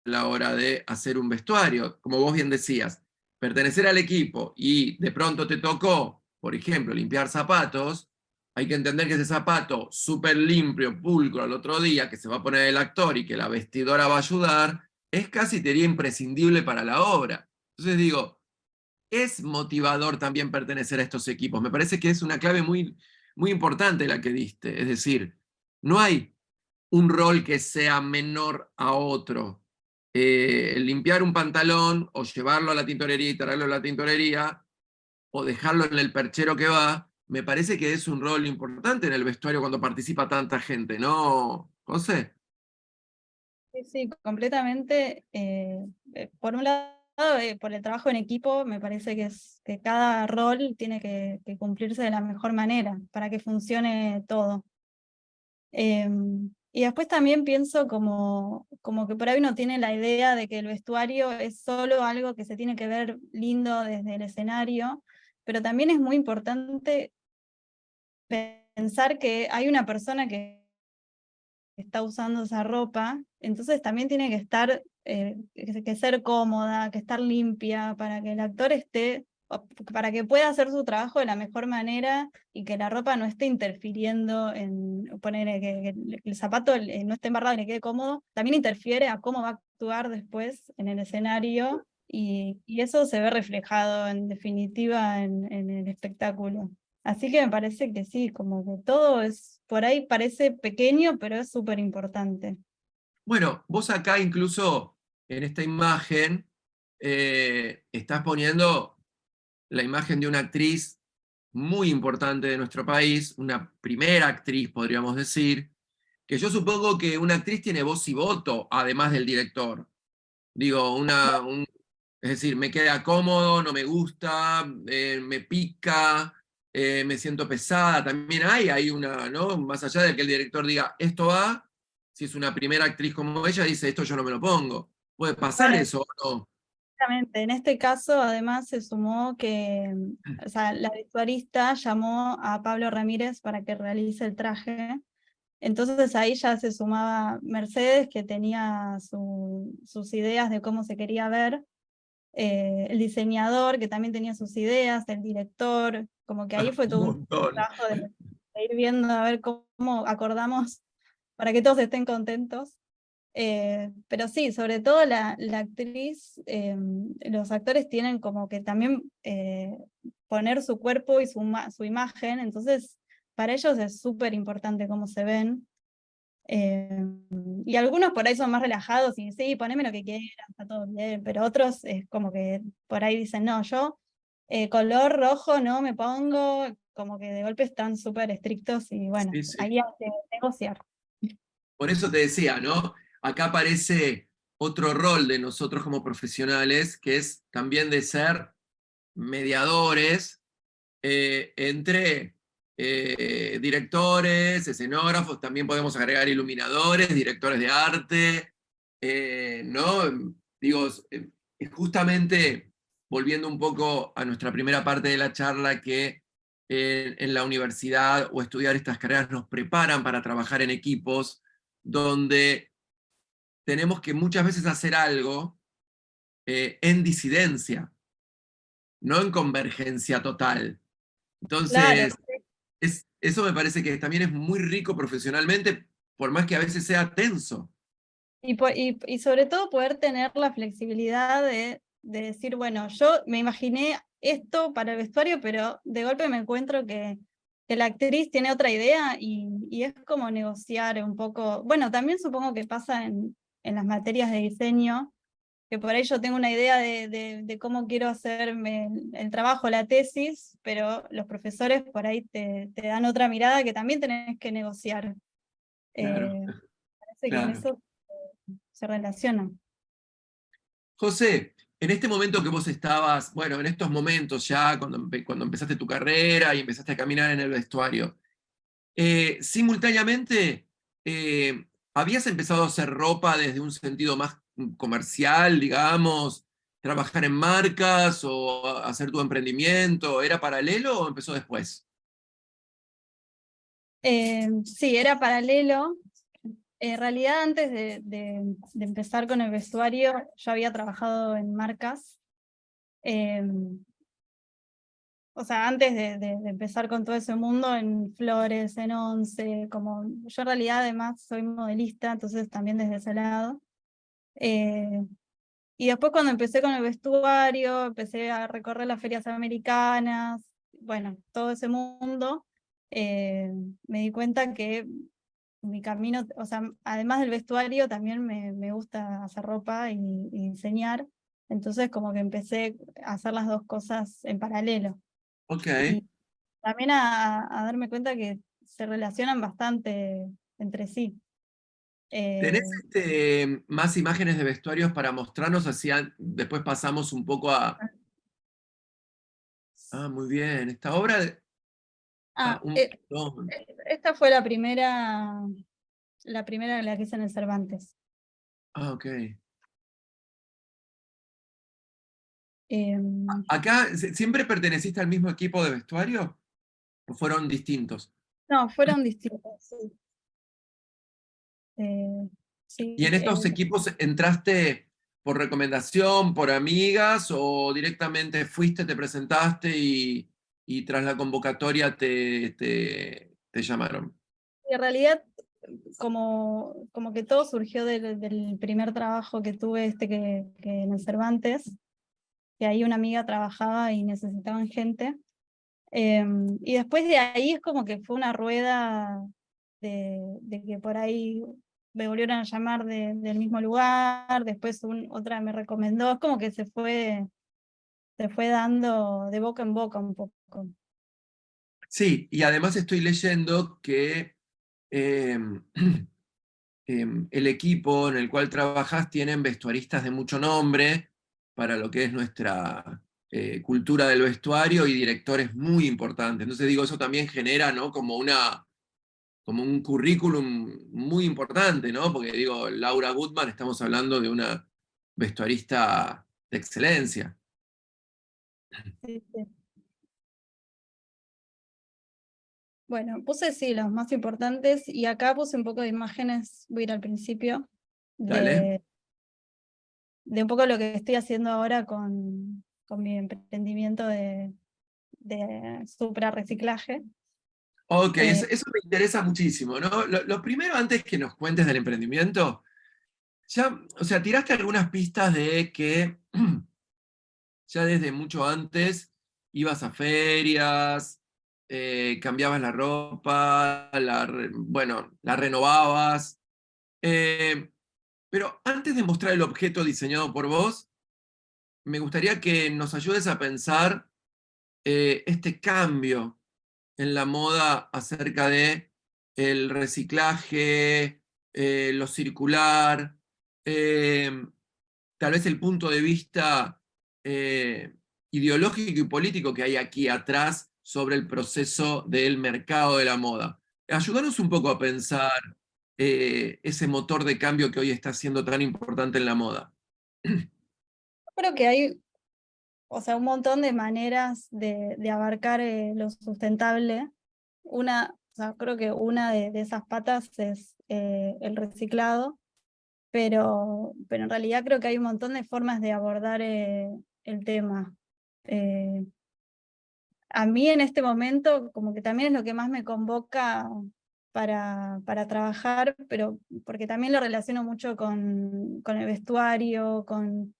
la hora de hacer un vestuario. Como vos bien decías, pertenecer al equipo y de pronto te tocó, por ejemplo, limpiar zapatos, hay que entender que ese zapato súper limpio, pulcro al otro día, que se va a poner el actor y que la vestidora va a ayudar, es casi te diría imprescindible para la obra. Entonces digo, es motivador también pertenecer a estos equipos. Me parece que es una clave muy, muy importante la que diste. Es decir, no hay un rol que sea menor a otro. Limpiar un pantalón o llevarlo a la tintorería y traerlo a la tintorería o dejarlo en el perchero que va, me parece que es un rol importante en el vestuario cuando participa tanta gente, ¿no, José? sí, sí, completamente. Por un lado, por el trabajo en equipo, me parece que cada rol tiene que cumplirse de la mejor manera para que funcione todo. Y después también pienso como que por ahí uno tiene la idea de que el vestuario es solo algo que se tiene que ver lindo desde el escenario, pero también es muy importante pensar que hay una persona que está usando esa ropa, entonces también tiene que estar, que ser cómoda, que estar limpia, para que el actor para que pueda hacer su trabajo de la mejor manera y que la ropa no esté interfiriendo en poner que el zapato no esté embarrado y le quede cómodo, también interfiere a cómo va a actuar después en el escenario, y eso se ve reflejado en definitiva en el espectáculo. Así que me parece que sí, como que todo es, por ahí parece pequeño, pero es súper importante. Bueno, vos acá incluso en esta imagen estás poniendo la imagen de una actriz muy importante de nuestro país, una primera actriz, podríamos decir, que yo supongo que una actriz tiene voz y voto, además del director. Digo, es decir, me queda cómodo, no me gusta, me pica, me siento pesada. También hay una, ¿no? Más allá de que el director diga, esto va, si es una primera actriz como ella, dice, esto yo no me lo pongo. ¿Puede pasar Bueno, eso o no? exactamente. En este caso, además, se sumó que, o sea, la vestuarista llamó a Pablo Ramírez para que realice el traje. Entonces ahí ya se sumaba Mercedes, que tenía sus ideas de cómo se quería ver, el diseñador, que también tenía sus ideas, el director, como que ahí fue Un todo un montón. trabajo de ir viendo a ver cómo acordamos para que todos estén contentos. Pero sí, sobre todo la actriz, los actores tienen como que también poner su cuerpo y su imagen, entonces para ellos es súper importante cómo se ven. Y algunos por ahí son más relajados y sí, poneme lo que quieras, está todo bien, pero otros es como que por ahí dicen, no, yo color rojo no me pongo, como que de golpe están súper estrictos y bueno, Sí, sí. ahí hay que negociar. Por eso te decía, ¿no? Acá aparece otro rol de nosotros como profesionales, que es también de ser mediadores entre directores, escenógrafos, también podemos agregar iluminadores, directores de arte, ¿no? Digo, justamente volviendo un poco a nuestra primera parte de la charla, que en la universidad o estudiar estas carreras nos preparan para trabajar en equipos donde tenemos que muchas veces hacer algo en disidencia, no en convergencia total. Claro, Entonces, eso me parece que también es muy rico profesionalmente, por más que a veces sea tenso. y sobre todo poder tener la flexibilidad de decir, bueno, yo me imaginé esto para el vestuario, pero de golpe me encuentro que la actriz tiene otra idea y es como negociar un poco. Bueno, también supongo que pasa en las materias de diseño, que por ahí yo tengo una idea de cómo quiero hacerme el trabajo, la tesis, pero los profesores por ahí te dan otra mirada que también tenés que negociar. Claro, Parece que en claro. eso se relaciona. José, en este momento que vos estabas, bueno, en estos momentos ya, cuando empezaste tu carrera y empezaste a caminar en el vestuario, simultáneamente, ¿habías empezado a hacer ropa desde un sentido más comercial, digamos, trabajar en marcas o hacer tu emprendimiento? ¿Era paralelo o empezó después? Sí, era paralelo. En realidad, antes de empezar con el vestuario, yo había trabajado en marcas. Eh, o sea, antes de empezar con todo ese mundo, en Flores, en Once, como yo en realidad además soy modelista, entonces también desde ese lado. Eh, y después cuando empecé con el vestuario, empecé a recorrer las ferias americanas, bueno, todo ese mundo, me di cuenta que mi camino, o sea, además del vestuario, también me gusta hacer ropa y diseñar, entonces como que empecé a hacer las dos cosas en paralelo. Ok. Y también a darme cuenta que se relacionan bastante entre sí. ¿Tenés Eh, más imágenes de vestuarios para mostrarnos? Así después pasamos un poco a... Ah, muy bien. Esta obra... Ah, ah, un eh, montón. esta fue la primera la que hice en el Cervantes. Ah, ok. Em, ¿Acá siempre perteneciste al mismo equipo de vestuario? ¿O fueron distintos? no, fueron distintos, sí. ¿Y Sí, en estos equipos entraste por recomendación, por amigas o directamente fuiste, te presentaste y tras la convocatoria te llamaron? en realidad como que todo surgió del primer trabajo que tuve que en el Cervantes, que ahí una amiga trabajaba y necesitaban gente. Y después de ahí es como que fue una rueda de que por ahí me volvieron a llamar del mismo lugar, después otra me recomendó, es como que se fue dando de boca en boca un poco. Sí, y además estoy leyendo que el equipo en el cual trabajas tienen vestuaristas de mucho nombre para lo que es nuestra cultura del vestuario y directores muy importantes. Entonces digo, eso también genera, ¿no? como un currículum muy importante, ¿no? Porque digo, Laura Goodman, estamos hablando de una vestuarista de excelencia. Sí, sí. Bueno, puse sí los más importantes y acá puse un poco de imágenes, voy a ir al principio, Dale. de un poco lo que estoy haciendo ahora con mi emprendimiento de supra reciclaje. Ok, eso me interesa muchísimo, ¿no? Lo primero, antes que nos cuentes del emprendimiento, ya, o sea, tiraste algunas pistas de que ya desde mucho antes ibas a ferias, cambiabas la ropa, bueno, la renovabas. Pero antes de mostrar el objeto diseñado por vos, me gustaría que nos ayudes a pensar este cambio en la moda acerca de el reciclaje, lo circular, tal vez el punto de vista eh, ideológico y político que hay aquí atrás sobre el proceso del mercado de la moda. Ayúdanos un poco a pensar ese motor de cambio que hoy está siendo tan importante en la moda. Creo que hay, o sea, un montón de maneras de abarcar lo sustentable. O sea, creo que una de esas patas es el reciclado, pero en realidad creo que hay un montón de formas de abordar el tema. Eh, a mí en este momento como que también es lo que más me convoca para trabajar, pero porque también lo relaciono mucho con el vestuario, con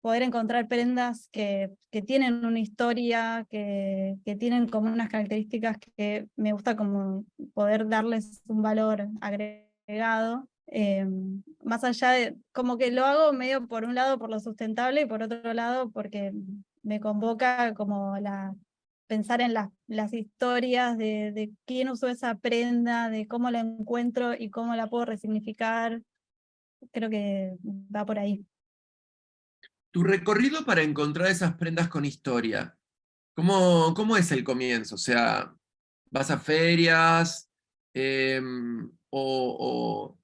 poder encontrar prendas que tienen una historia, que tienen como unas características que me gusta como poder darles un valor agregado. Más allá de, como que lo hago medio por un lado por lo sustentable y por otro lado porque me convoca como pensar en las historias de quién usó esa prenda, de cómo la encuentro y cómo la puedo resignificar. Creo que va por ahí. Tu recorrido para encontrar esas prendas con historia, ¿cómo es el comienzo? O sea, ¿vas a ferias? O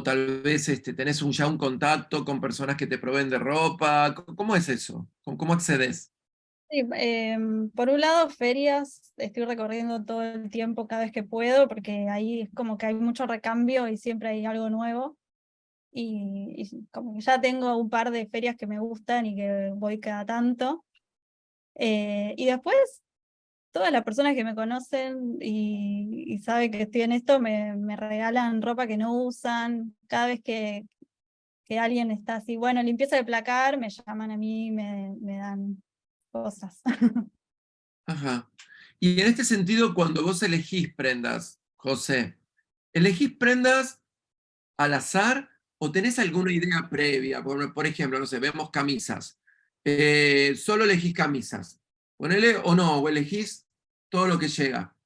tal vez tenés ya un contacto con personas que te proveen de ropa. ¿Cómo es eso? ¿Cómo accedes? Sí, por un lado, ferias, estoy recorriendo todo el tiempo cada vez que puedo, porque ahí es como que hay mucho recambio y siempre hay algo nuevo. Y como que ya tengo un par de ferias que me gustan y que voy cada tanto. Y después, todas las personas que me conocen y saben que estoy en esto me regalan ropa que no usan. Cada vez que alguien está así, bueno, limpieza de placar, me llaman a mí, me dan cosas. Ajá. Y en este sentido, cuando vos elegís prendas, José, ¿elegís prendas al azar o tenés alguna idea previa? Por ejemplo, no sé, vemos camisas. Solo elegís camisas. Ponele o no, o elegís todo lo que llega.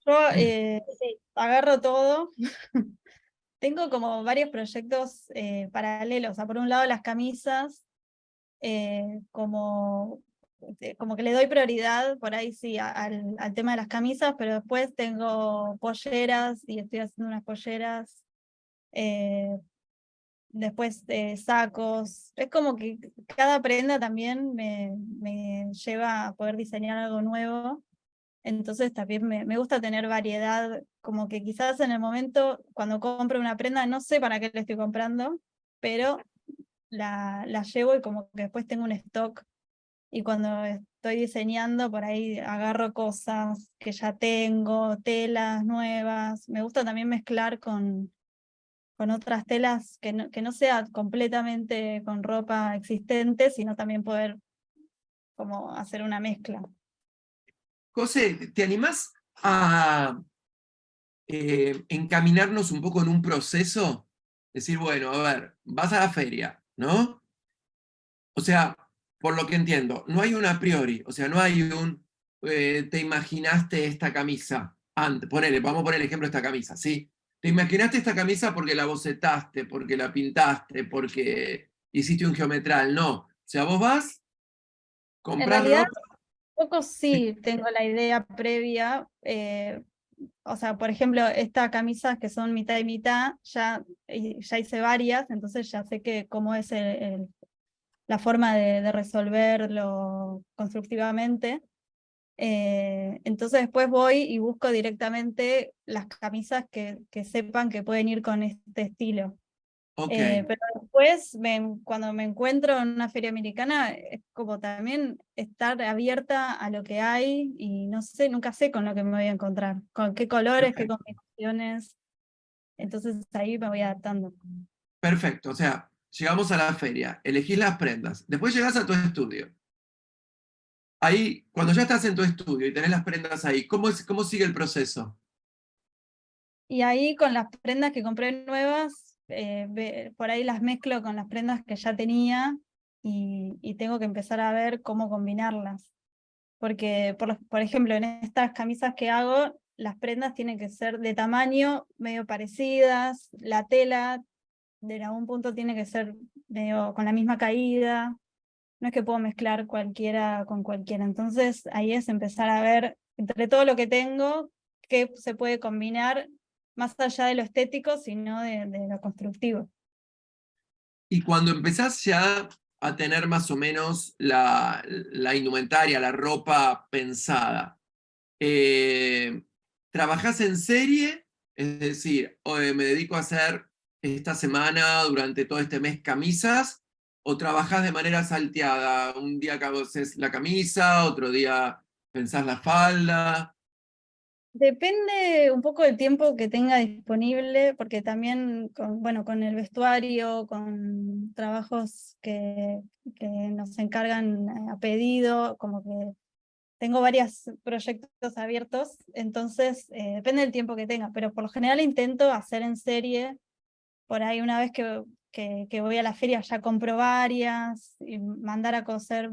Yo sí, agarro todo. Tengo como varios proyectos paralelos. O sea, por un lado las camisas, como que le doy prioridad por ahí sí al tema de las camisas, pero después tengo polleras y estoy haciendo unas polleras. eh, Después sacos. Es como que cada prenda también me lleva a poder diseñar algo nuevo. Entonces también me gusta tener variedad, como que quizás en el momento, cuando compro una prenda, no sé para qué la estoy comprando, pero la llevo y como que después tengo un stock. Y cuando estoy diseñando, por ahí agarro cosas que ya tengo, telas nuevas. Me gusta también mezclar con otras telas que no sea completamente con ropa existente, sino también poder como hacer una mezcla. José, ¿te animás a encaminarnos un poco en un proceso decir, bueno, a ver, vas a la feria, ¿no? O sea, por lo que entiendo, no hay un a priori, o sea, no hay un, te imaginaste esta camisa, antes, vamos a poner el ejemplo de esta camisa, ¿sí? Te imaginaste esta camisa porque la bocetaste, porque la pintaste, porque hiciste un geometral, no. O sea, vos vas, En comprás realidad, ropa. un poco Sí. sí tengo la idea previa. O sea, por ejemplo, estas camisas que son mitad y mitad, ya hice varias, entonces ya sé que cómo es la forma de resolverlo constructivamente. Entonces después voy y busco directamente las camisas que sepan que pueden ir con este estilo. Ok, Pero después, cuando me encuentro en una feria americana, es como también estar abierta a lo que hay y no sé, nunca sé con lo que me voy a encontrar, con qué colores, qué perfecto. combinaciones. Entonces ahí me voy adaptando. Perfecto, o sea, llegamos a la feria, elegís las prendas, después llegás a tu estudio. Ahí, cuando ya estás en tu estudio y tenés las prendas ahí, ¿cómo sigue el proceso? Y ahí con las prendas que compré nuevas, por ahí las mezclo con las prendas que ya tenía y tengo que empezar a ver cómo combinarlas. Porque, por ejemplo, en estas camisas que hago, las prendas tienen que ser de tamaño medio parecidas, la tela de algún punto tiene que ser medio con la misma caída, no es que puedo mezclar cualquiera con cualquiera. Entonces ahí es empezar a ver entre todo lo que tengo, qué se puede combinar más allá de lo estético, sino de lo constructivo. Y cuando empezás ya a tener más o menos la indumentaria, la ropa pensada, eh, ¿trabajás en serie? Es decir, me dedico a hacer esta semana, durante todo este mes, camisas, o trabajás de manera salteada. Un día haces la camisa, otro día pensás la falda. Depende un poco del tiempo que tenga disponible, porque también bueno, con el vestuario, con trabajos que nos encargan a pedido, como que tengo varios proyectos abiertos, entonces depende del tiempo que tenga, pero por lo general intento hacer en serie. Por ahí una vez que voy a la feria ya compro varias, y mandar a coser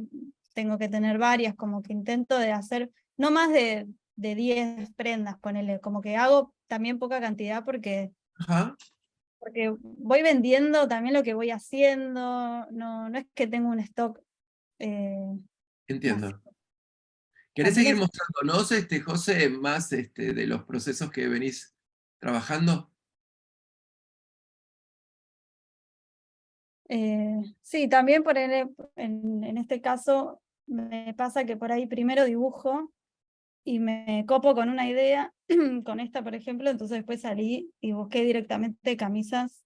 tengo que tener varias, como que intento de hacer no más de 10 prendas, ponele, como que hago también poca cantidad Ajá, porque voy vendiendo también lo que voy haciendo, no es que tengo un stock entiendo. masivo. ¿Querés También seguir es, mostrándonos, José, más de los procesos que venís trabajando? sí, también en este caso me pasa que por ahí primero dibujo y me copo con una idea, con esta por ejemplo, entonces después salí y busqué directamente camisas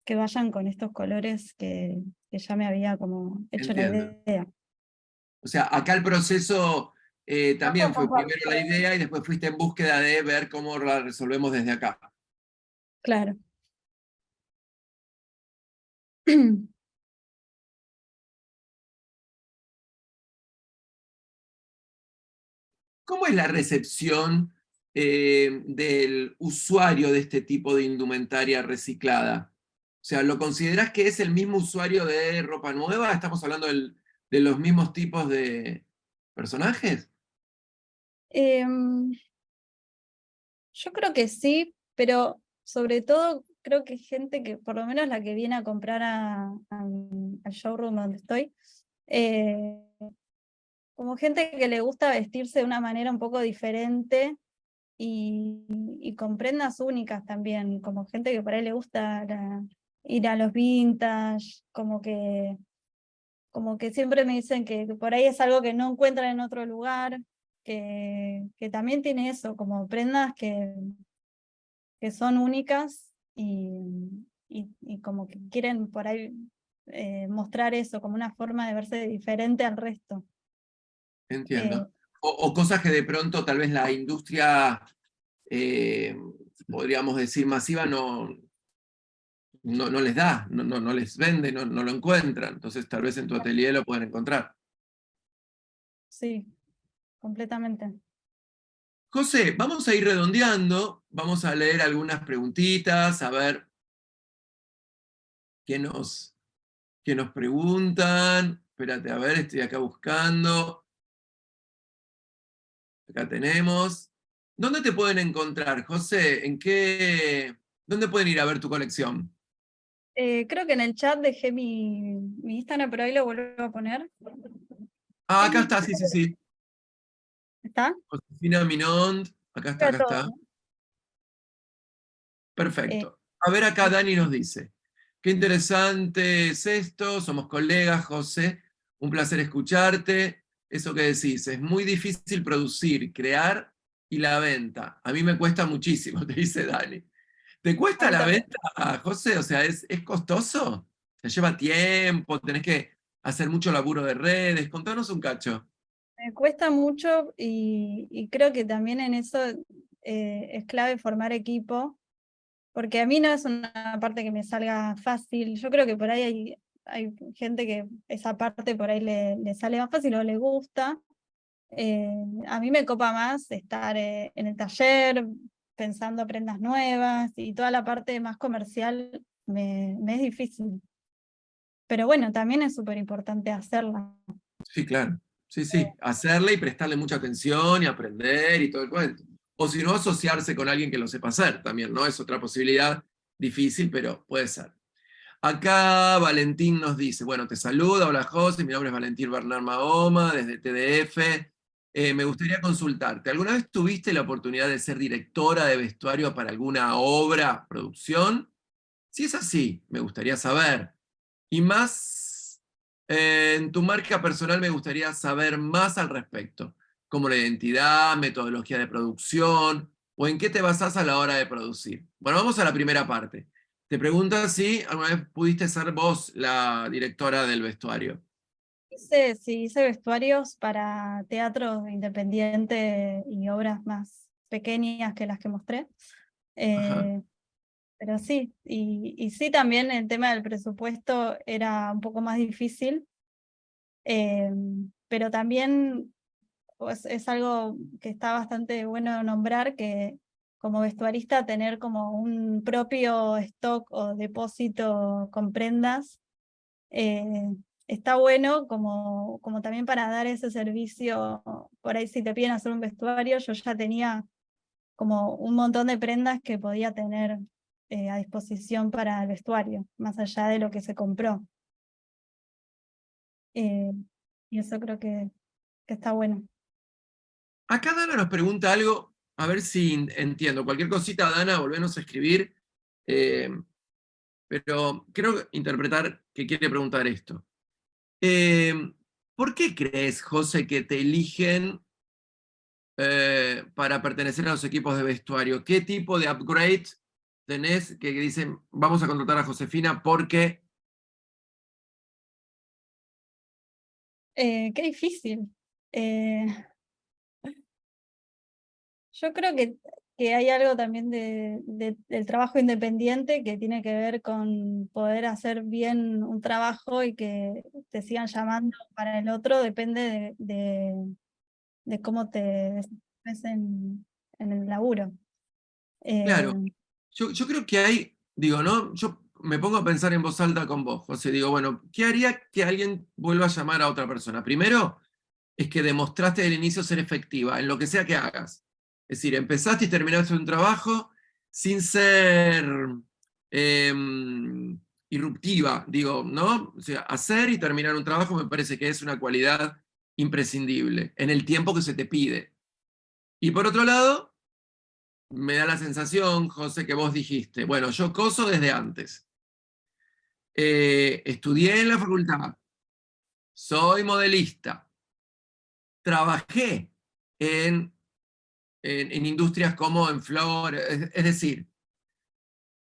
que vayan con estos colores que ya me había como hecho la Entiendo. idea. O sea, acá el proceso también Paso fue por primero paso. la idea y después fuiste en búsqueda de ver cómo la resolvemos desde acá. Claro. ¿Cómo es la recepción del usuario de este tipo de indumentaria reciclada? O sea, ¿lo considerás que es el mismo usuario de ropa nueva? ¿Estamos hablando de los mismos tipos de personajes? Em, yo creo que sí, pero sobre todo creo que gente que, por lo menos la que viene a comprar al showroom donde estoy, eh, como gente que le gusta vestirse de una manera un poco diferente y con prendas únicas también, como gente que por ahí le gusta ir a los vintage, como que siempre me dicen que por ahí es algo que no encuentran en otro lugar, que también tiene eso, como prendas que son únicas y como que quieren por ahí mostrar eso como una forma de verse diferente al resto. Eh, Entiendo. O cosas que de pronto tal vez la industria, eh, podríamos decir, masiva no les da, no les vende, no lo encuentran. Entonces tal vez en tu atelier lo pueden encontrar. sí, completamente. José, vamos a ir redondeando, vamos a leer algunas preguntitas, a ver que nos preguntan. Espérate, a ver, estoy acá buscando. Acá tenemos. ¿Dónde te pueden encontrar, José? ¿Dónde pueden ir a ver tu colección? Creo que en el chat dejé mi Instagram, pero ahí lo vuelvo a poner. Ah, Es acá mi- está, sí, sí, sí. ¿Está? Josefina Minond. Acá está, Está acá todo, está. ¿no? Eh, Perfecto. A ver, acá Dani nos dice, qué interesante es esto, somos colegas, José, un placer escucharte. Eso que decís, es muy difícil producir, crear y la venta. A mí me cuesta muchísimo, te dice Dani. ¿Te a cuesta mí la también. venta, José? O sea, ¿es costoso? ¿Te lleva tiempo? ¿Tenés que hacer mucho laburo de redes? Contanos un cacho. Me cuesta mucho y creo que también en eso es clave formar equipo, porque a mí no es una parte que me salga fácil. Yo creo que por ahí hay gente que esa parte por ahí le sale más fácil o le gusta. A mí me copa más estar en el taller pensando prendas nuevas y toda la parte más comercial me es difícil. Pero bueno, también es súper importante hacerla. Sí, claro. Sí, sí. Hacerle y prestarle mucha atención y aprender y todo el cuento. O si no, asociarse con alguien que lo sepa hacer también, ¿no? Es otra posibilidad difícil, pero puede ser. Acá Valentín nos dice, bueno, te saluda, hola José, mi nombre es Valentín Bernard Mahoma, desde TDF. Me gustaría consultarte, ¿alguna vez tuviste la oportunidad de ser directora de vestuario para alguna obra, producción? Si es así, me gustaría saber. Y más, en tu marca personal me gustaría saber más al respecto, como la identidad, metodología de producción, o en qué te basás a la hora de producir. Bueno, vamos a la primera parte. Te preguntas si alguna vez pudiste ser vos la directora del vestuario. Sí, hice vestuarios para teatro independiente y obras más pequeñas que las que mostré. Ajá. Eh, pero sí, y sí también el tema del presupuesto era un poco más difícil, eh, pero también pues, es algo que está bastante bueno nombrar, que como vestuarista tener como un propio stock o depósito con prendas eh, está bueno como también para dar ese servicio. Por ahí si te piden hacer un vestuario, yo ya tenía como un montón de prendas que podía tener a disposición para el vestuario, más allá de lo que se compró. Eh, y eso creo que está bueno. Acá Dana nos pregunta algo, a ver si entiendo. Cualquier cosita, Dana, volvenos a escribir. Eh, pero creo interpretar que quiere preguntar esto. Eh, ¿Por qué crees, José, que te eligen para pertenecer a los equipos de vestuario? ¿Qué tipo de upgrade tenés que dicen, vamos a contratar a Josefina porque... Qué difícil. Eh, Yo creo que hay algo también del trabajo independiente que tiene que ver con poder hacer bien un trabajo y que te sigan llamando para el otro, depende de cómo te desenvolves en el laburo. Eh, Claro, yo creo que hay, digo, ¿no? Yo me pongo a pensar en voz alta con vos, José. Digo, bueno, ¿qué haría que alguien vuelva a llamar a otra persona? Primero, es que demostraste desde el inicio ser efectiva en lo que sea que hagas. Es decir, empezaste y terminaste un trabajo sin ser irruptiva, digo, ¿no? O sea, hacer y terminar un trabajo me parece que es una cualidad imprescindible en el tiempo que se te pide. Y por otro lado, me da la sensación, José, que vos dijiste, bueno, yo coso desde antes. Estudié en la facultad, soy modelista, trabajé en en industrias como en flores. Es decir,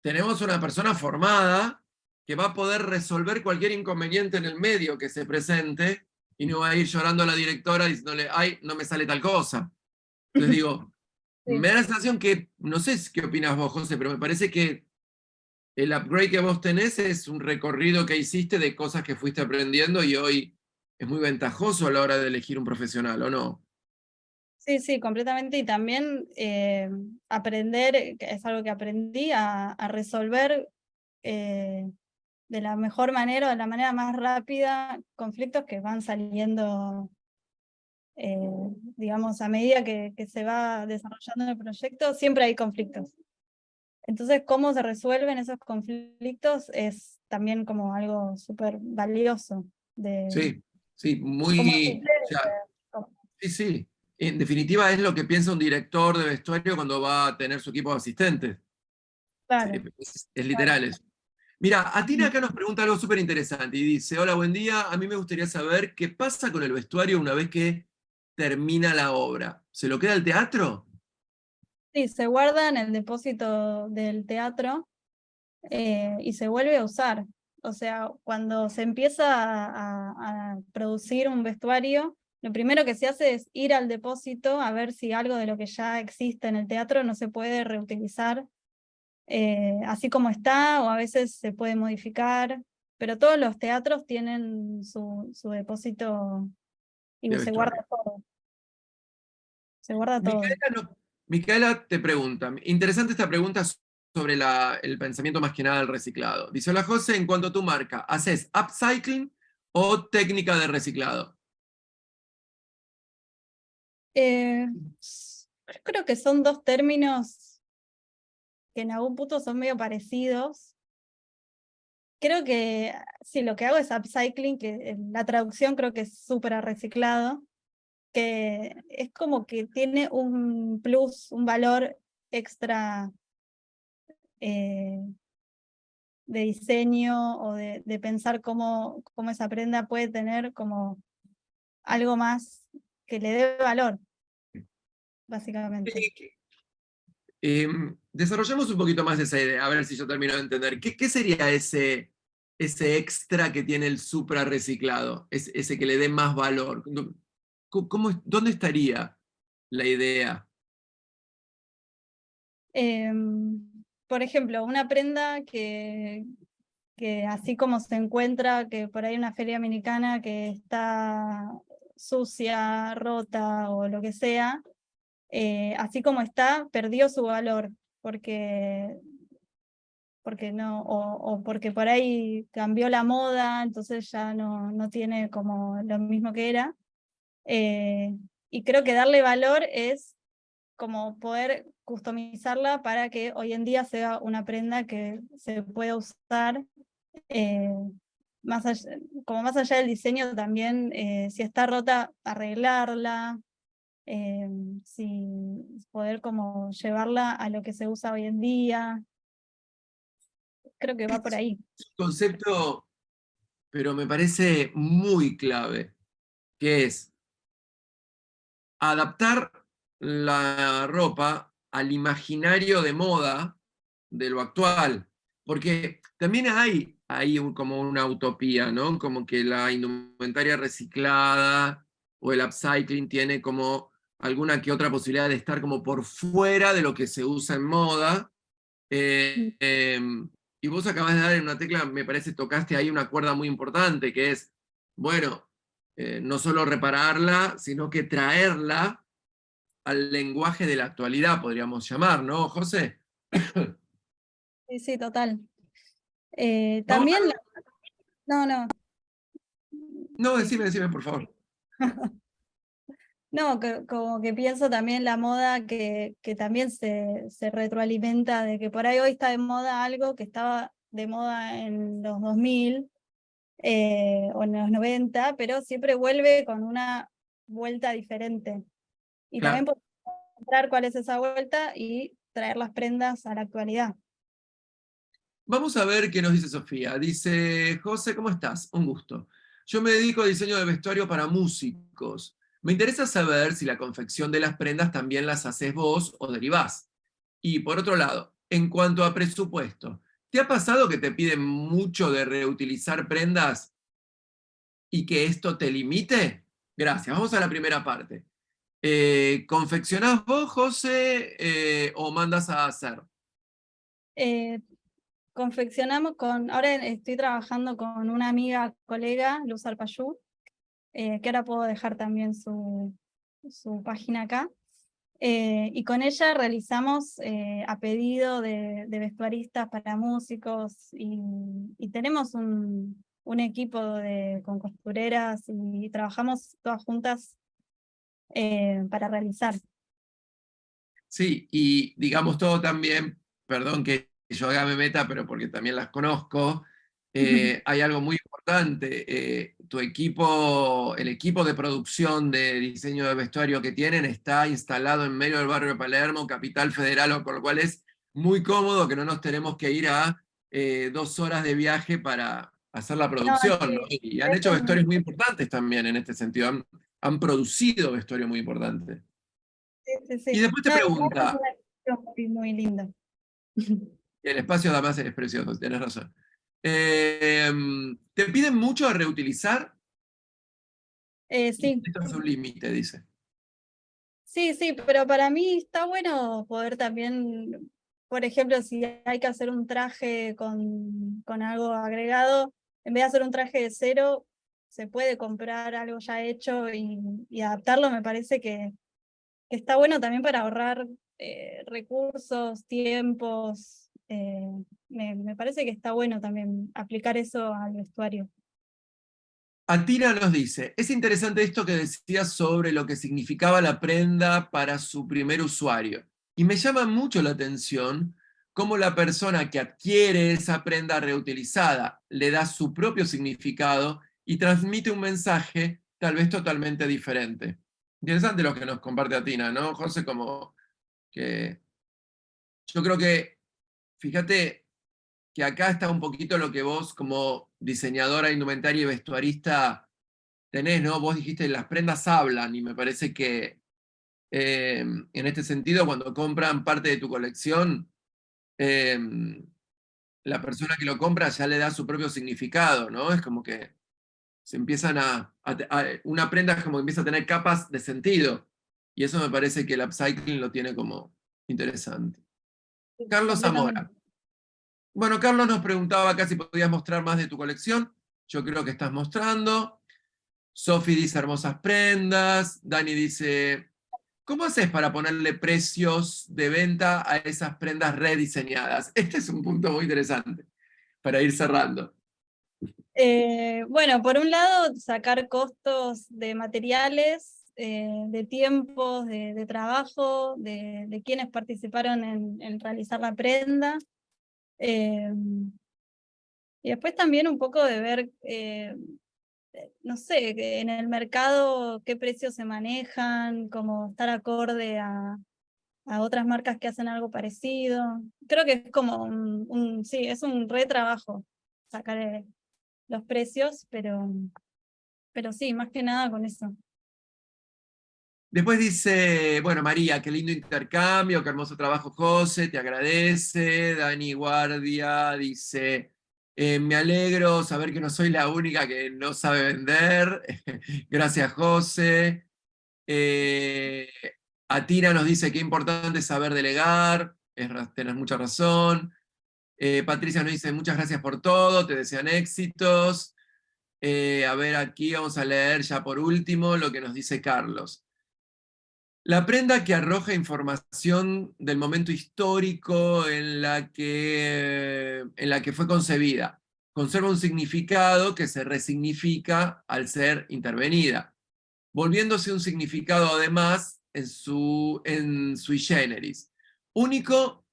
tenemos una persona formada que va a poder resolver cualquier inconveniente en el medio que se presente y no va a ir llorando a la directora diciéndole, ay, no me sale tal cosa. Entonces digo, me sí. da la sensación que, no sé qué opinas vos, José, pero me parece que el upgrade que vos tenés es un recorrido que hiciste de cosas que fuiste aprendiendo y hoy es muy ventajoso a la hora de elegir un profesional, ¿o no? Sí, sí, completamente. Y también aprender, que es algo que aprendí, a resolver de la mejor manera o de la manera más rápida conflictos que van saliendo, digamos, a medida que se va desarrollando el proyecto, siempre hay conflictos. Entonces, cómo se resuelven esos conflictos es también como algo súper valioso. Sí, sí, Cómo muy... o sea, sí, sí. En definitiva es lo que piensa un director de vestuario cuando va a tener su equipo de asistentes. Sí, claro. es literal eso. Mira, Atina acá nos pregunta algo súper interesante y dice, hola, buen día, a mí me gustaría saber qué pasa con el vestuario una vez que termina la obra. ¿Se lo queda al teatro? Sí, se guarda en el depósito del teatro y se vuelve a usar. O sea, cuando se empieza a producir un vestuario, lo primero que se hace es ir al depósito a ver si algo de lo que ya existe en el teatro no se puede reutilizar así como está, o a veces se puede modificar, pero todos los teatros tienen su depósito y De se guarda vestuario. todo. Se guarda todo. Micaela, Micaela te pregunta, interesante esta pregunta sobre el pensamiento más que nada del reciclado. Dice, hola José, en cuanto a tu marca, ¿haces upcycling o técnica de reciclado? Yo creo que son dos términos que en algún punto son medio parecidos. Creo que sí, lo que hago es upcycling, que la traducción creo que es súper a reciclado, que es como que tiene un plus, un valor extra eh, de diseño o de pensar cómo esa prenda puede tener como algo más que le dé valor, básicamente. Desarrollemos un poquito más esa idea, a ver si yo termino de entender. ¿Qué sería ese extra que tiene el supra reciclado? Ese que le dé más valor. ¿Dónde estaría la idea? Por ejemplo, una prenda que así como se encuentra, que por ahí una feria americana que está sucia, rota o lo que sea, así como está, perdió su valor, porque no, o porque por ahí cambió la moda, entonces ya no tiene como lo mismo que era. Y creo que darle valor es como poder customizarla para que hoy en día sea una prenda que se pueda usar eh, como más allá del diseño también, si está rota, arreglarla, si poder como llevarla a lo que se usa hoy en día. Creo que va por ahí. Concepto, pero me parece muy clave, que es adaptar la ropa al imaginario de moda de lo actual. Porque también hay como una utopía, ¿no? Como que la indumentaria reciclada o el upcycling tiene como alguna que otra posibilidad de estar como por fuera de lo que se usa en moda. Y vos acabas de dar en una tecla, me parece, tocaste ahí una cuerda muy importante, que es, bueno, no solo repararla, sino que traerla al lenguaje de la actualidad, podríamos llamar, ¿no, José? Sí, sí, total. Vamos También, a... no, No, sí. decime, por favor. No, como que pienso también la moda que también se retroalimenta de que por ahí hoy está de moda algo que estaba de moda en los 2000 o en los 90, pero siempre vuelve con una vuelta diferente. Y también Claro. podemos encontrar cuál es esa vuelta y traer las prendas a la actualidad. Vamos a ver qué nos dice Sofía. Dice, José, ¿cómo estás? Un gusto. Yo me dedico a diseño de vestuario para músicos. Me interesa saber si la confección de las prendas también las haces vos o derivás. Y por otro lado, en cuanto a presupuesto, ¿te ha pasado que te piden mucho de reutilizar prendas y que esto te limite? Gracias. Vamos a la primera parte. ¿Confeccionás vos, José, o mandas a hacer? Eh, Confeccionamos ahora estoy trabajando con una amiga, colega, Luz Arpayú, que ahora puedo dejar también su página acá. Y con ella realizamos a pedido de vestuaristas para músicos y tenemos un equipo con costureras y trabajamos todas juntas para realizar. Sí, y digamos todo también, perdón que yo acá me meta, pero porque también las conozco, hay algo muy importante. Tu equipo, el equipo de producción de diseño de vestuario que tienen está instalado en medio del barrio de Palermo, Capital Federal, con lo cual es muy cómodo que no nos tenemos que ir a 2 horas de viaje para hacer la No, producción, ¿no? sí, Y han hecho vestuarios muy importantes también en este sentido, han producido vestuario muy importante. sí, Y sí. después te No, y aparte es pregunta, una cuestión muy linda. el espacio además es precioso, tienes razón. ¿Te piden mucho de reutilizar? Sí, Esto es un límite, dice. sí, pero para mí está bueno poder también, por ejemplo, si hay que hacer un traje con algo agregado, en vez de hacer un traje de cero, se puede comprar algo ya hecho y adaptarlo. Me parece que está bueno también para ahorrar recursos, tiempos. Me parece que está bueno también aplicar eso al vestuario. Atina nos dice, es interesante esto que decías sobre lo que significaba la prenda para su primer usuario. Y me llama mucho la atención cómo la persona que adquiere esa prenda reutilizada le da su propio significado y transmite un mensaje tal vez totalmente diferente. Interesante lo que nos comparte Atina, ¿no, José? Como que yo creo que, fíjate que acá está un poquito lo que vos como diseñadora, indumentaria y vestuarista tenés, ¿no? Vos dijiste, las prendas hablan y me parece que en este sentido, cuando compran parte de tu colección, eh, la persona que lo compra ya le da su propio significado, ¿no? Es como que se empiezan una prenda es como que empieza a tener capas de sentido. Y eso me parece que el upcycling lo tiene como interesante. Carlos Completamente. Zamora. Bueno, Carlos nos preguntaba acá si podías mostrar más de tu colección. Yo creo que estás mostrando. Sofi dice hermosas prendas. Dani dice, ¿cómo haces para ponerle precios de venta a esas prendas rediseñadas? Este es un punto muy interesante para ir cerrando. Bueno, por un lado, sacar costos de materiales, de tiempos, de trabajo, de quienes participaron en realizar la prenda. eh, y después también un poco de ver, no sé, en el mercado qué precios se manejan, cómo estar acorde a otras marcas que hacen algo parecido. Creo que es como sí, es un retrabajo sacar los precios, pero sí, más que nada con eso. Después dice, bueno, María, qué lindo intercambio, qué hermoso trabajo, José, te agradece. Dani Guardia dice, me alegro saber que no soy la única que no sabe vender. Gracias, José. Atira nos dice qué importante es saber delegar, tenés mucha razón. Patricia nos dice muchas gracias por todo, te desean éxitos. A ver, aquí vamos a leer ya por último lo que nos dice Carlos. La prenda que arroja información del momento histórico en la que fue concebida. Conserva un significado que se resignifica al ser intervenida, volviéndose un significado además en sui generis. Único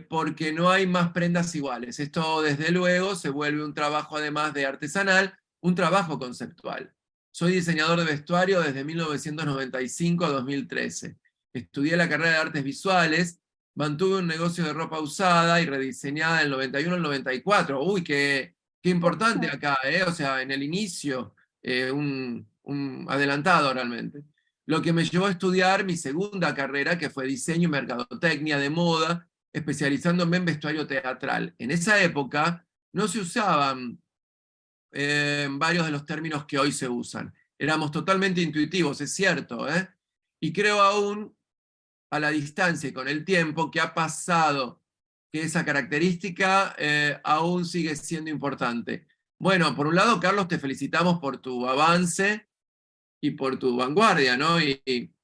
porque no hay más prendas iguales. Esto desde luego se vuelve un trabajo además de artesanal, un trabajo conceptual. Soy diseñador de vestuario desde 1995 a 2013. Estudié la carrera de artes visuales, mantuve un negocio de ropa usada y rediseñada del 91 al 94. Uy, qué importante acá, ¿eh? O sea, en el inicio, un adelantado realmente. Lo que me llevó a estudiar mi segunda carrera, que fue diseño y mercadotecnia de moda, especializándome en vestuario teatral. En esa época no se usaban varios de los términos que hoy se usan. Éramos totalmente intuitivos, es cierto, ¿eh? Y creo aún, a la distancia y con el tiempo, que ha pasado que esa característica aún sigue siendo importante. Bueno, por un lado, Carlos, te felicitamos por tu avance y por tu vanguardia, ¿no? Y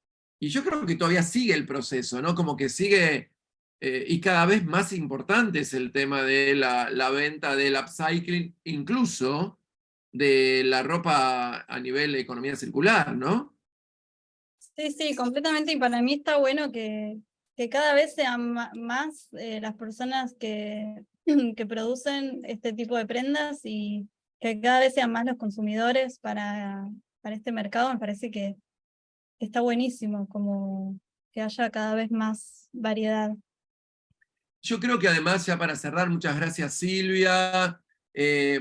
Y yo creo que todavía sigue el proceso, ¿no? Como que sigue, y cada vez más importante es el tema de la venta del upcycling, incluso de la ropa a nivel de economía circular, ¿no? Sí, sí, completamente. Y para mí está bueno que cada vez sean más las personas que producen este tipo de prendas y que cada vez sean más los consumidores para este mercado. Me parece que está buenísimo, como que haya cada vez más variedad. Yo creo que además, ya para cerrar, muchas gracias Silvia,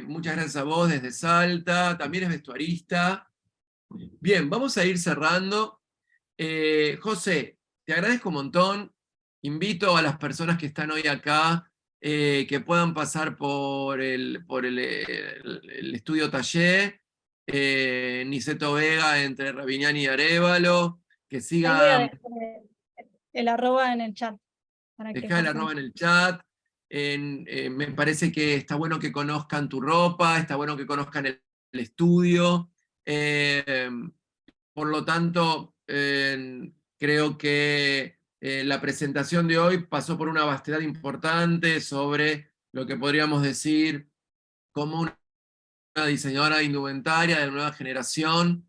muchas gracias a vos desde Salta, también es vestuarista. Bien, vamos a ir cerrando. José, te agradezco un montón. Invito a las personas que están hoy acá que puedan pasar por el estudio taller, Niceto Vega entre Ravignani y Arévalo, que Ahí voy a sigan. dejar el arroba en el chat para que Dejá el pasen. arroba en el chat. Me parece que está bueno que conozcan tu ropa, está bueno que conozcan el estudio. Eh, por lo tanto, creo que la presentación de hoy pasó por una vastedad importante sobre lo que podríamos decir como una diseñadora de indumentaria de la nueva generación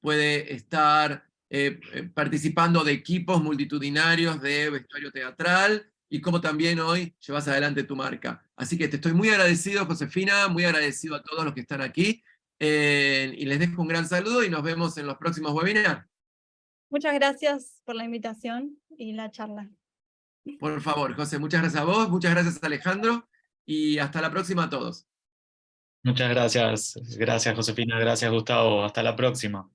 puede estar participando de equipos multitudinarios de vestuario teatral y cómo también hoy llevas adelante tu marca. Así que te estoy muy agradecido, Josefina, muy agradecido a todos los que están aquí y les dejo un gran saludo y nos vemos en los próximos webinars. Muchas gracias por la invitación y la charla. Por favor, José, muchas gracias a vos, muchas gracias Alejandro y hasta la próxima a todos. Muchas gracias, gracias Josefina, gracias Gustavo, hasta la próxima.